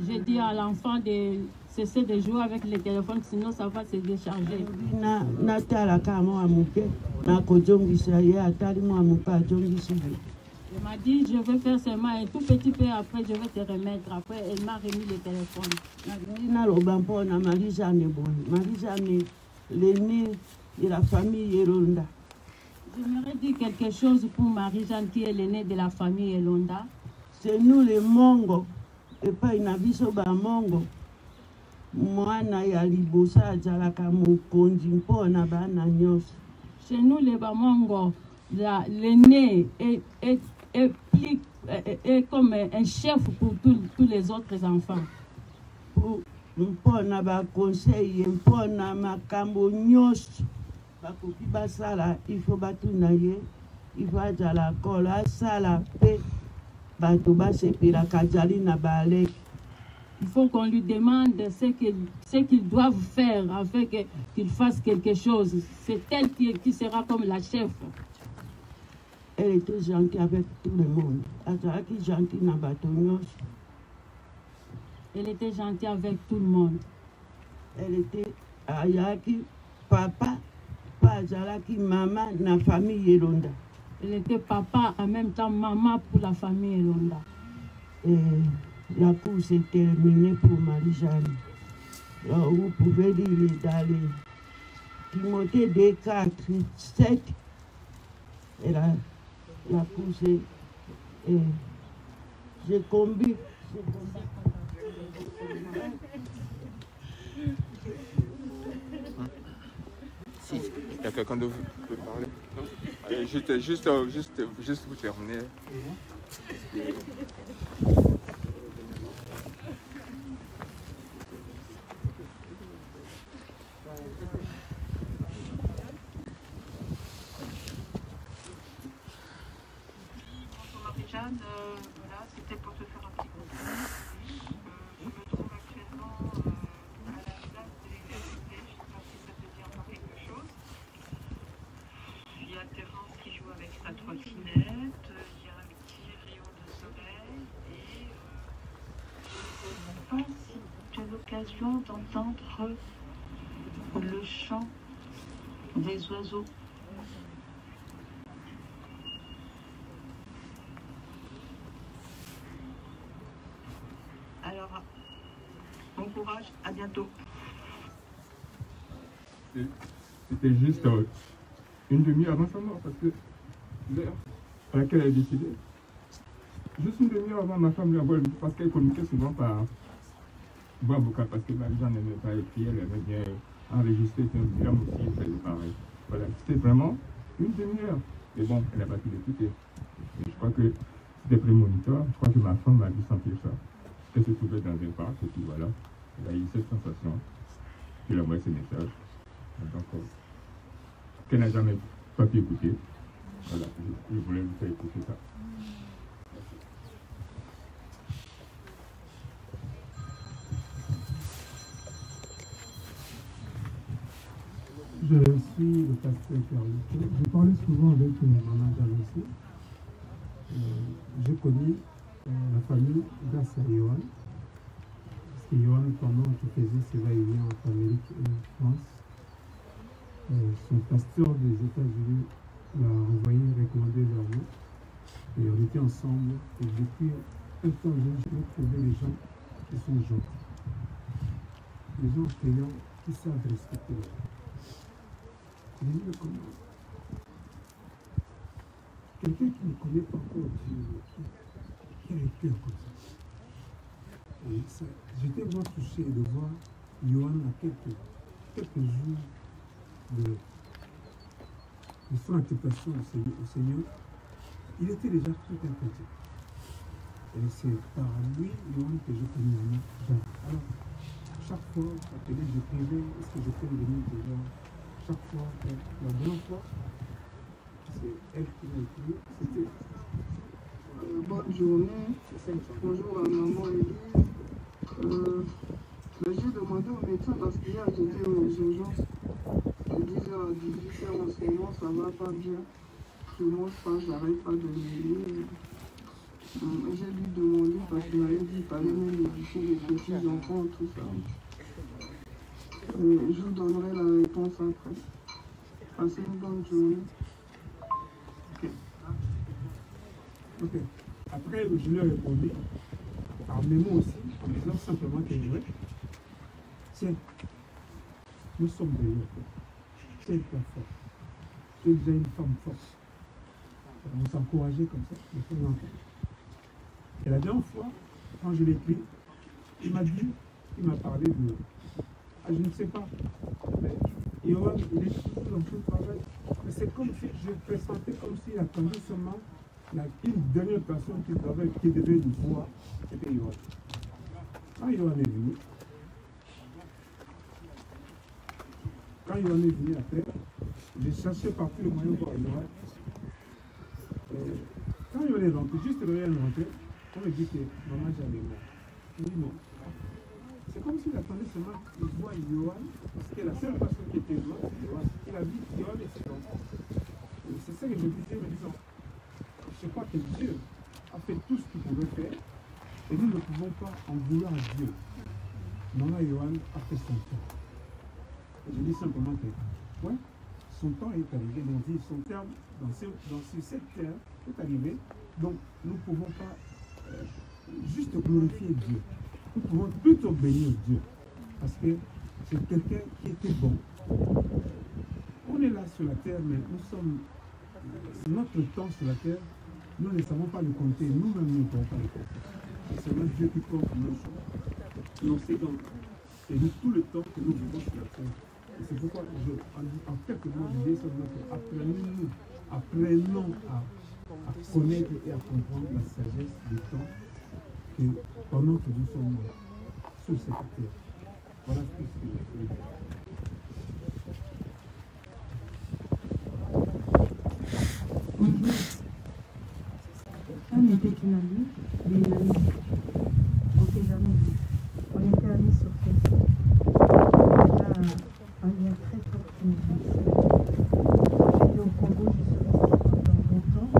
[SPEAKER 7] J'ai dit à l'enfant de cesser de jouer avec les téléphones, sinon ça va se décharger. Elle m'a dit, je vais faire seulement un tout petit peu, après je vais te remettre. Après, elle m'a remis le téléphone.
[SPEAKER 8] L'aîné de la famille Elonda.
[SPEAKER 7] J'aimerais dire quelque chose pour Marie-Jeanne qui est l'aînée de la famille Elonda.
[SPEAKER 8] C'est nous les Mongo, et pas une abisso ba Mongo. Mwana ya libosa jalaka mokonzi mpona bana nyonso.
[SPEAKER 7] Chez nous les Bamongo, l'aîné est comme un chef pour tous les autres enfants.
[SPEAKER 8] Mpona ba conseil, mpona makambo nyonso. Bakoki basala, il faut batuna ye, il faut ajala kola sala pe bato basepela kajali na balek.
[SPEAKER 7] Il faut qu'on lui demande ce qu'ils doivent faire afin qu'il fasse quelque chose. C'est elle qui sera comme la chef.
[SPEAKER 8] Elle était gentille avec tout le monde.
[SPEAKER 7] Elle était gentille avec tout le monde.
[SPEAKER 8] Elle était ayaki papa, pas ayaki maman, na famille Elonda.
[SPEAKER 7] Elle était papa en même temps maman pour la famille Elonda.
[SPEAKER 8] La course est terminée pour Marie-Jeanne. Vous pouvez lire dans les Timothée 2, 4, 7. Et la course est... J'ai combi.
[SPEAKER 6] Si, il y a quelqu'un d'autre qui peut parler. Non? Allez, juste vous terminer.
[SPEAKER 9] Marie-Jeanne, voilà, c'était pour te faire un petit compliment. Je me trouve actuellement à la place de l'université. Je ne sais pas si ça te dit encore quelque chose. Il y a Thérence qui joue avec sa trottinette, il y a un petit rayon de soleil et je ne sais pas si tu as l'occasion d'entendre le chant des oiseaux. Alors, bon courage, à bientôt.
[SPEAKER 6] C'était juste une demi-heure avant sa mort, parce que l'heure à laquelle elle est décédée, juste une demi-heure avant, ma femme lui envoie, parce qu'elle communiquait souvent par voix vocale, parce que Marie-Jeanne n'aimait pas écrire, elle aimait bien enregistrer, c'est un drame aussi, elle faisait pareil. Voilà, c'était vraiment une demi-heure. Mais bon, elle n'a pas pu l'écouter. Je crois que c'était prémonitoire, je crois que ma femme a dû sentir ça. Elle se trouvait dans un parc, et puis voilà, elle a eu cette sensation, puis elle a envoyé ce message. Donc, qu'elle n'a jamais pas pu écouter. Voilà, je voulais vous faire écouter ça.
[SPEAKER 5] Je suis le pasteur Carlito. Je parlais souvent avec maman Jaloussi. J'ai connu la famille grâce à Yohan. Parce que Yohan, pendant qu'il faisait ses va-et-vient en Amérique et en France, son pasteur des États-Unis l'a envoyé recommander leur nom. Et on était ensemble. Et depuis un temps, j'ai trouvé les gens qui sont gentils. Les gens payants qui savent respecter les gens. Quelqu'un qui ne connaît pas encore Dieu, qui a un cœur comme ça. J'étais vraiment touché de voir Yohan à quelques jours de son acceptation au Seigneur. Il était déjà tout un chrétien. Et c'est par lui, Yohan, que je connais maintenant. Alors, chaque fois, j'écrivais, est-ce que je peux lui donner déjà? Chaque fois, la dernière fois fois. C'est elle qui m'a écrit. C'était.
[SPEAKER 10] Bonne journée. Bonjour à maman Élise. J'ai demandé au médecin parce qu'hier j'étais aux urgences de 10h à 18h en ce moment, ça va pas bien. Je mange pas, j'arrête pas de manger. J'ai lu de mon livre parce qu'il m'avait dit qu'il fallait même éduquer les petits enfants, tout ça. Je vous donnerai la réponse après. Passez une bonne journée.
[SPEAKER 5] Ok. Après, je lui ai répondu par mes mots aussi, en disant simplement que ouais, tiens, nous sommes des gens. Tu es pas fort. Tu es déjà une femme forte. On s'encourageait comme ça, il faut l'entendre. Et la dernière fois, quand je l'ai pris, il m'a parlé de. Ah, je ne sais pas. Mais Yohan, il est toujours dans son travail. Mais c'est comme si je pressentais comme s'il attendait seulement une dernière personne qui devait nous voir, c'était Yohan. Quand Yohan est venu, après, j'ai cherché partout le moyen pour Yohan. Quand Yohan est rentré, juste le moyen de rentrer, on me dit que maman j'allais voir. Je dis non. C'est comme s'il attendait seulement de voir Yohan, parce que la seule personne qui était loin, c'est Yohan. Il a vu Yohan et ses enfants. Et c'est ça que je disais, me disant, je crois que Dieu a fait tout ce qu'il pouvait faire, et nous ne pouvons pas en vouloir à Dieu. Maman Yohan a fait son temps. Et je dis simplement que, ouais, son temps est arrivé, donc son terme, sur cette terre, est arrivé, donc nous ne pouvons pas juste glorifier Dieu. Nous pouvons plutôt bénir Dieu. Parce que c'est quelqu'un qui était bon. On est là sur la terre, mais nous sommes. Notre temps sur la terre, nous ne savons pas le compter. Nous-mêmes, nous ne pouvons pas le compter. C'est notre Dieu qui compte nos choses. Donc c'est donc. C'est tout le temps que nous vivons sur la terre. Et c'est pourquoi, en quelques mots, l'idée, c'est que apprenons à connaître et à comprendre la sagesse du temps. Que pendant que nous sommes sur cette terre. Voilà ce que je voulais dire.
[SPEAKER 11] Bonjour. On était une amie, des amis. On s'est jamais vu. On était amis sur Facebook. Un lien très fort qui nous unissait. J'étais au Congo, je suis restée pendant longtemps.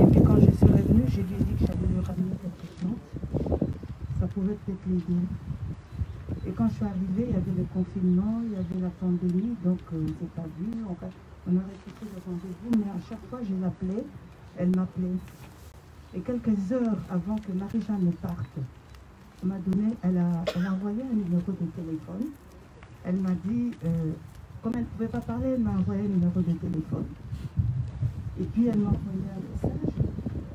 [SPEAKER 11] Et puis quand je suis revenue, je lui ai dit que j'allais lui ramener quelques plantes. Ça pouvait peut-être l'aider. Et quand je suis arrivée, il y avait le confinement, il y avait la pandémie, donc on ne s'est pas vu. On a répété le rendez-vous, mais à chaque fois je l'appelais, elle m'appelait. Et quelques heures avant que Marie-Jeanne ne parte, elle a envoyé un numéro de téléphone. Elle m'a dit, comme elle ne pouvait pas parler, elle m'a envoyé un numéro de téléphone. Et puis elle m'a envoyé un message,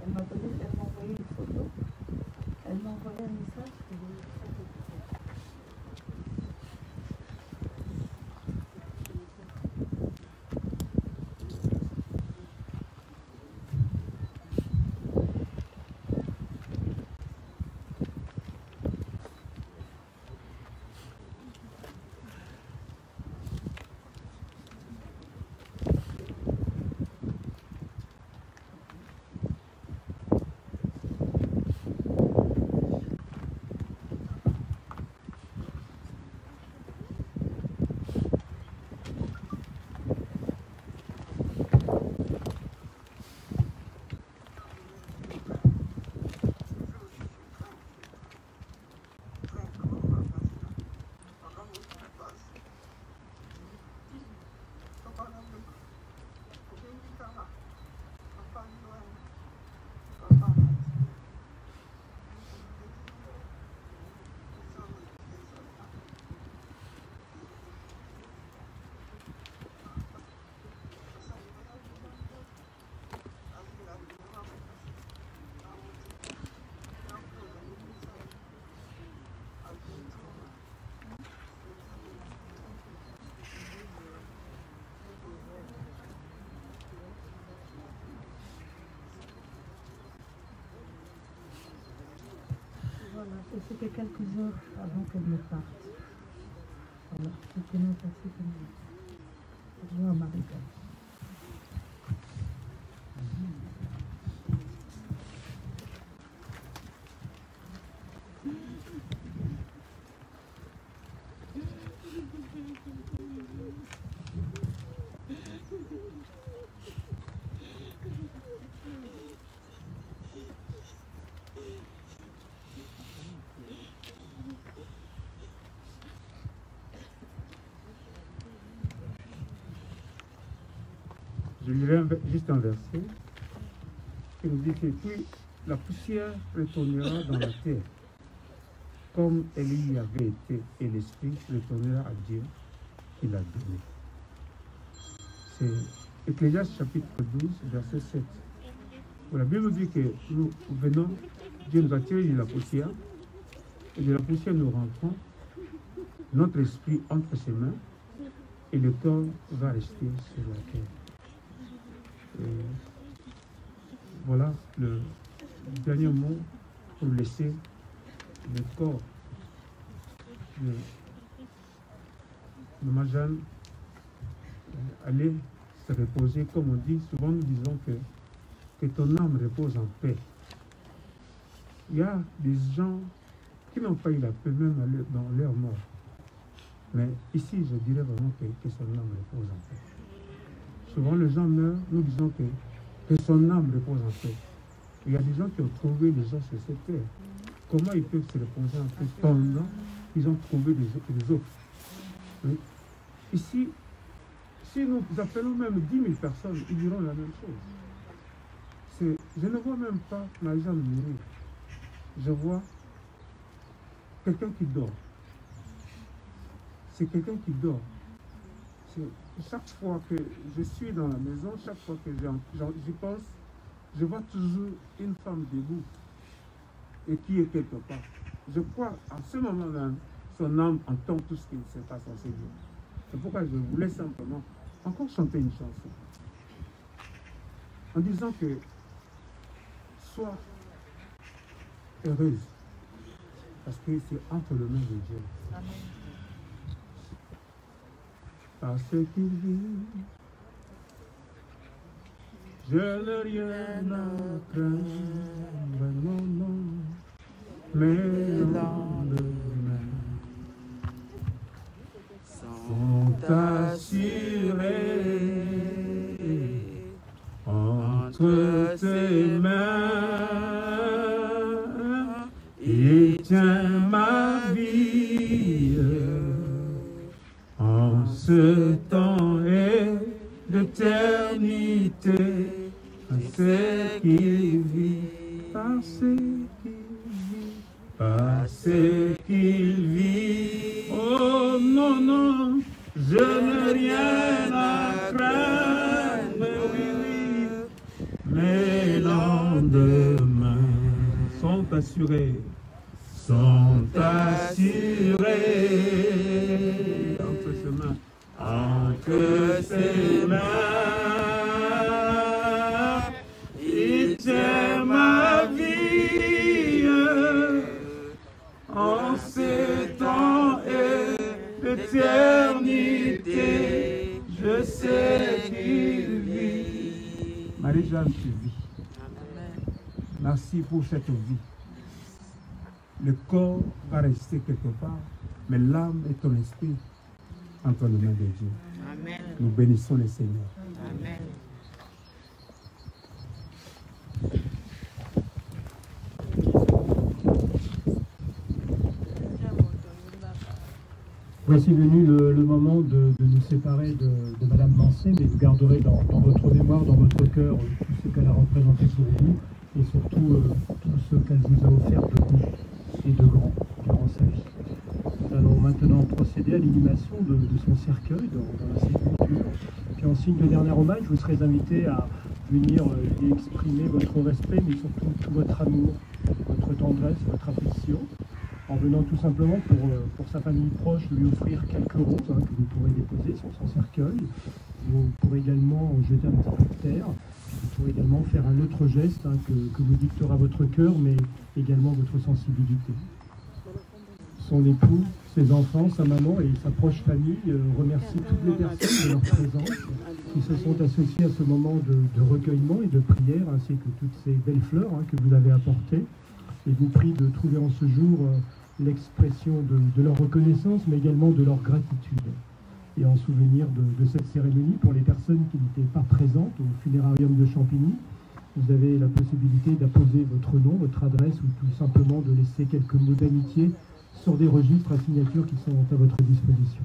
[SPEAKER 11] elle m'a envoyé une photo. Elle m'a envoyé un message que voilà, et c'était quelques heures avant qu'elle ne parte. Voilà, c'était bien passé comme ça. Bonjour Marie-Claire.
[SPEAKER 5] Je lirai juste un verset qui nous dit que puis la poussière retournera dans la terre comme elle y avait été, et l'esprit retournera à Dieu qui l'a donné. C'est Ecclésiaste chapitre 12, verset 7. Où la Bible dit que nous venons, Dieu nous a tiré de la poussière, et de la poussière nous rentrons, notre esprit entre ses mains, et le corps va rester sur la terre. Et voilà le dernier mot pour laisser le corps de Majan aller se reposer. Comme on dit, souvent nous disons que ton âme repose en paix. Il y a des gens qui n'ont pas eu la paix même dans leur mort. Mais ici, je dirais vraiment que son âme repose en paix. Souvent, les gens meurent, nous disons que son âme repose en paix. Il y a des gens qui ont trouvé les gens sur cette terre. Comment ils peuvent se reposer en paix pendant qu'ils ont trouvé les autres? Oui. Ici, si nous appelons même 10 000 personnes, ils diront la même chose. Je ne vois même pas Majan mourir. Je vois quelqu'un qui dort. C'est quelqu'un qui dort. Chaque fois que je suis dans la maison, chaque fois que j'y pense, je vois toujours une femme debout et qui est quelque part. Je crois à ce moment-là, son âme entend tout ce qui se passe en ces jours. C'est pourquoi je voulais simplement encore chanter une chanson en disant que sois heureuse parce que c'est entre les mains de Dieu. Amen. Parce qu'il vit, je n'ai rien à craindre, non, non, mais lendemain sont assurés entre tes mains, et tiens ma vie. En ce temps et d'éternité, parce qu'il vit, parce qu'il vit. Oh non, non, je n'ai rien à craindre, oui, oui. Mes lendemains sont assurés, entre ses mains, il tient ma vie en ces temps et l'éternité, je sais qu'il vit. Marie-Jeanne, tu vis. Merci pour cette vie. Le corps va rester quelque part, mais l'âme et ton esprit entre les mains de Dieu. Amen. Nous bénissons le Seigneur. Amen.
[SPEAKER 12] Voici venu le moment de nous séparer de Madame Mancé, mais vous garderez dans votre mémoire, dans votre cœur, tout ce qu'elle a représenté pour vous et surtout tout ce qu'elle vous a offert de bon et de grand durant sa vie. Nous allons maintenant procéder à l'inhumation de son cercueil dans la sépulture. Puis en signe de dernier hommage, vous serez invité à venir lui exprimer votre respect, mais surtout tout votre amour, votre tendresse, votre affection, en venant tout simplement pour sa famille proche lui offrir quelques roses que vous pourrez déposer sur son cercueil. Vous pourrez également jeter un petit peu de terre. Vous pourrez également faire un autre geste que vous dictera votre cœur, mais également votre sensibilité. son époux, ses enfants, sa maman et sa proche famille remercie toutes les personnes de leur présence qui se sont associées à ce moment de recueillement et de prière, ainsi que toutes ces belles fleurs que vous avez apportées. Et vous prie de trouver en ce jour l'expression de leur reconnaissance, mais également de leur gratitude. Et en souvenir de cette cérémonie, pour les personnes qui n'étaient pas présentes au funérarium de Champigny, vous avez la possibilité d'apposer votre nom, votre adresse, ou tout simplement de laisser quelques mots d'amitié sur des registres à signature qui sont à votre disposition.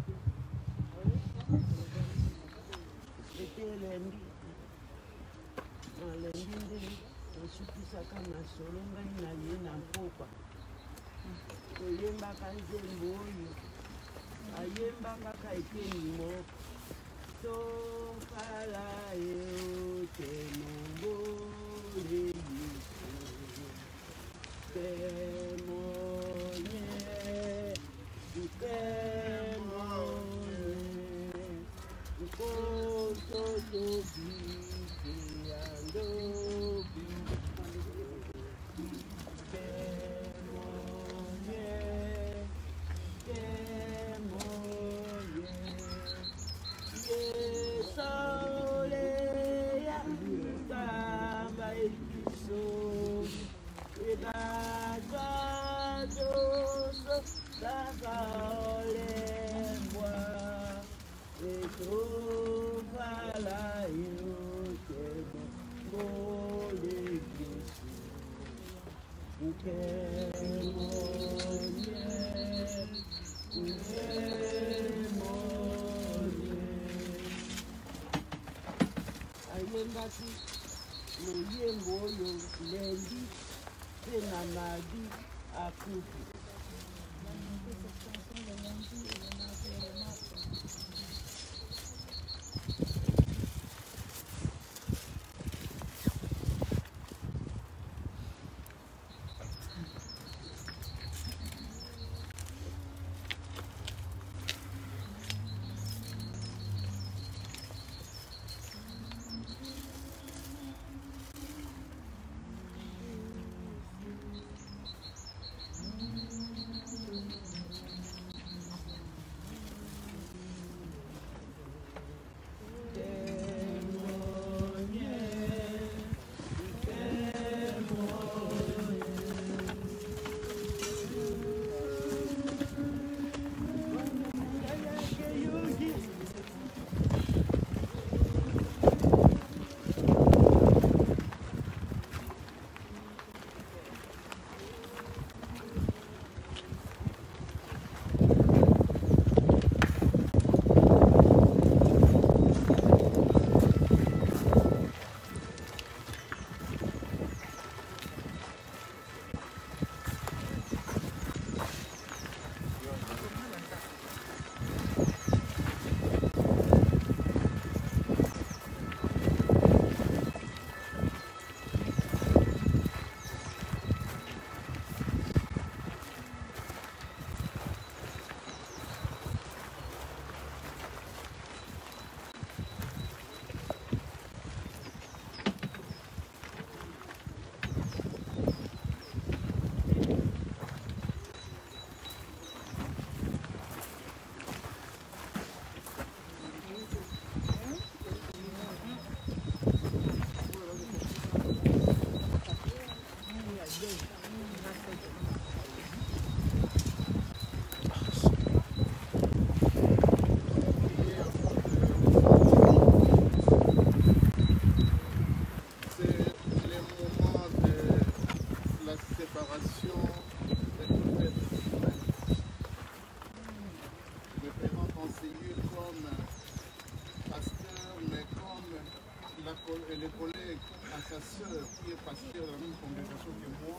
[SPEAKER 2] Les collègues à sa sœur qui est pasteur dans la même congrégation que moi,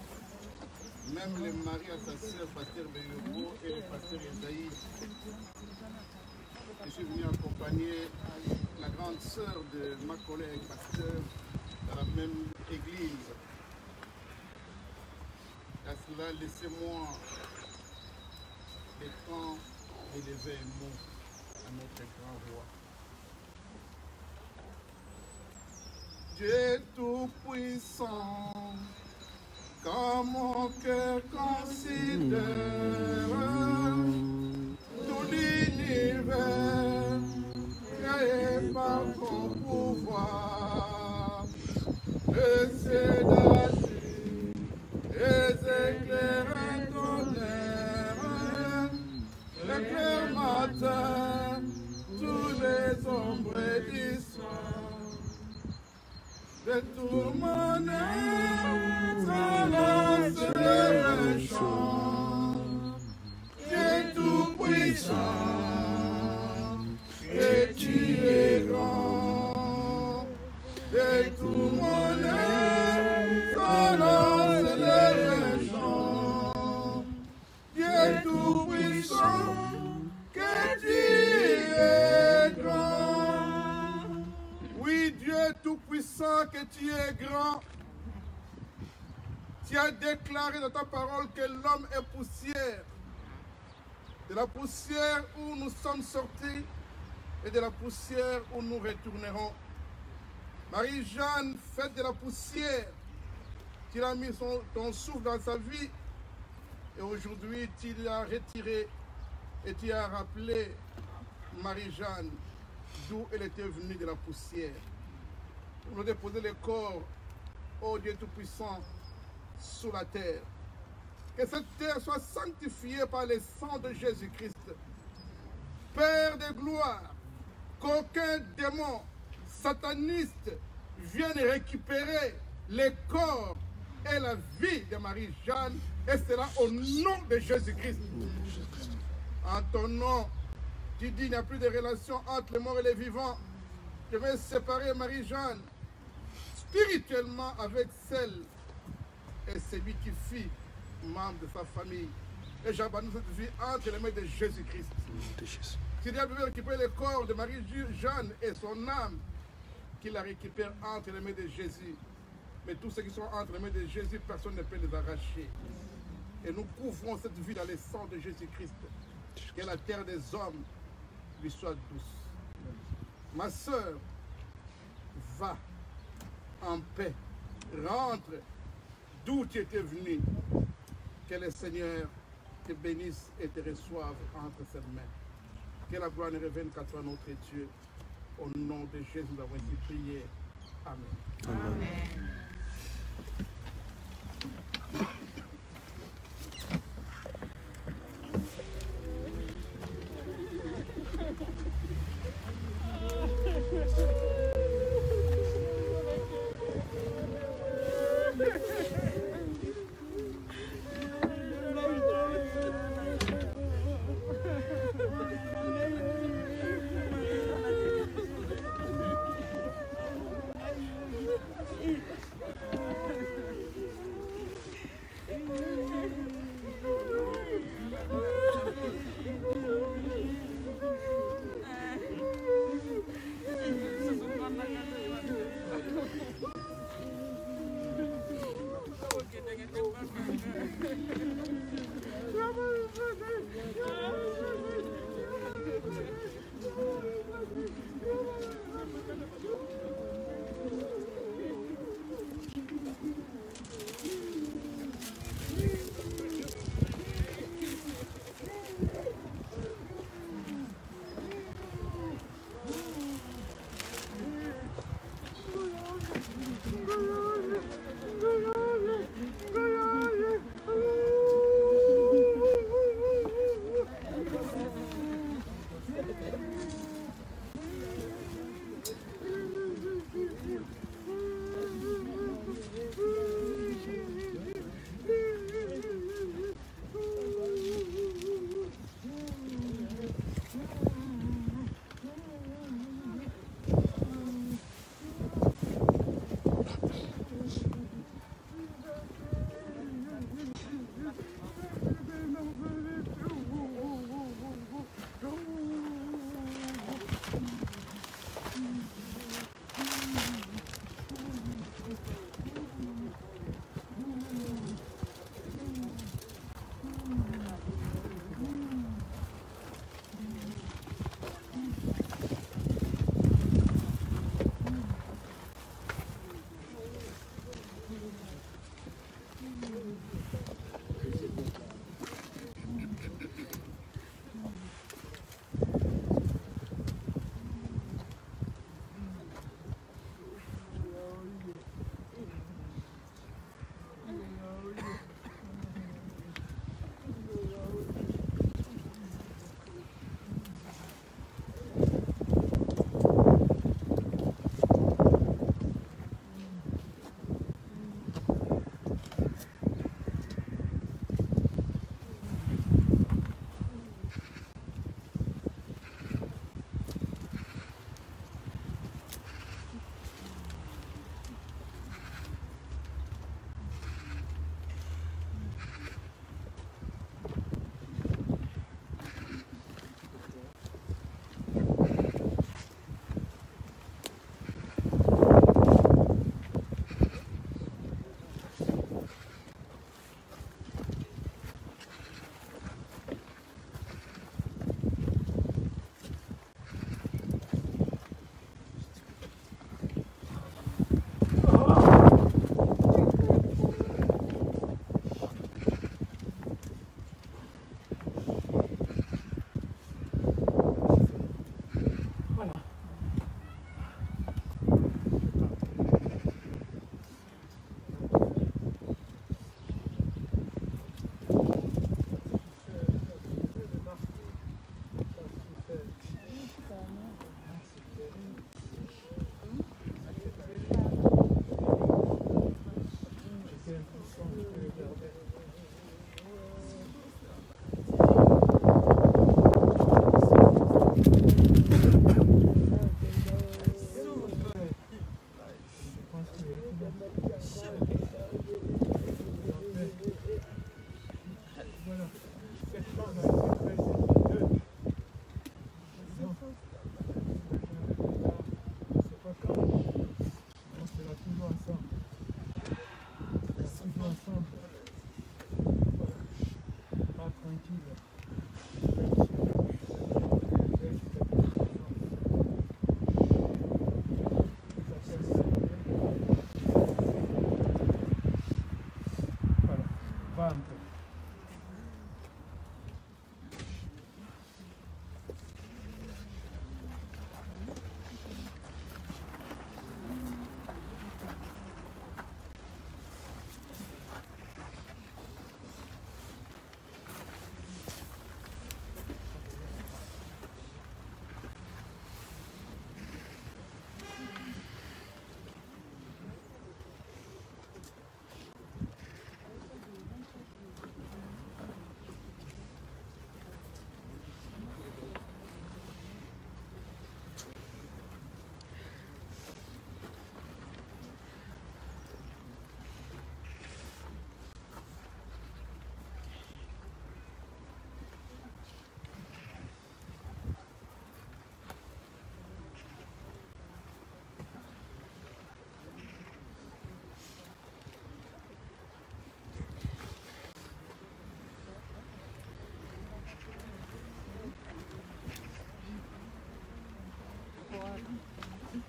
[SPEAKER 2] même le mari à sa sœur, pasteur Béhéro, et le pasteur Esaïe. Je suis venu accompagner la grande sœur de ma collègue pasteur dans la même église. À cela, laissez-moi des temps élever un mot à notre grand roi. Dieu tout-puissant, quand mon cœur considère
[SPEAKER 1] des ombres et du soir, de tout mon être lance le chant. Dieu tout-puissant, et tu es grand. De tout mon être lance le chant. Dieu tout-puissant, que tu es grand. Oui, Dieu tout-puissant, que tu es grand. Tu as déclaré dans ta parole que l'homme est poussière. De la poussière où nous sommes sortis et de la poussière où nous retournerons. Marie-Jeanne, faite de la poussière, tu as mis ton souffle dans sa vie et aujourd'hui tu l'as retiré et tu as rappelé Marie-Jeanne d'où elle était venue, de la poussière. Pour nous déposer le corps, ô Dieu Tout-Puissant, sous la terre. Que cette terre soit sanctifiée par le sang de Jésus-Christ. Père de gloire, qu'aucun démon sataniste vienne récupérer le corps et la vie de Marie-Jeanne, et cela au nom de Jésus-Christ. En ton nom, tu dis qu'il n'y a plus de relation entre les morts et les vivants. Je vais séparer Marie-Jeanne spirituellement avec celle et celui qui fit membre de sa famille. Et j'abandonne cette vie entre les mains de Jésus-Christ. Si Dieu veut récupérer le corps de Marie-Jeanne et son âme, qu'il la récupère entre les mains de Jésus. Mais tous ceux qui sont entre les mains de Jésus, personne ne peut les arracher. Et nous couvrons cette vie dans le sang de Jésus-Christ. Que la terre des hommes lui soit douce. Ma sœur, va en paix. Rentre d'où tu étais venu. Que le Seigneur te bénisse et te reçoive entre ses mains. Que la gloire ne revienne qu'à toi, notre Dieu. Au nom de Jésus, nous avons été priés. Amen. Amen.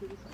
[SPEAKER 13] Good.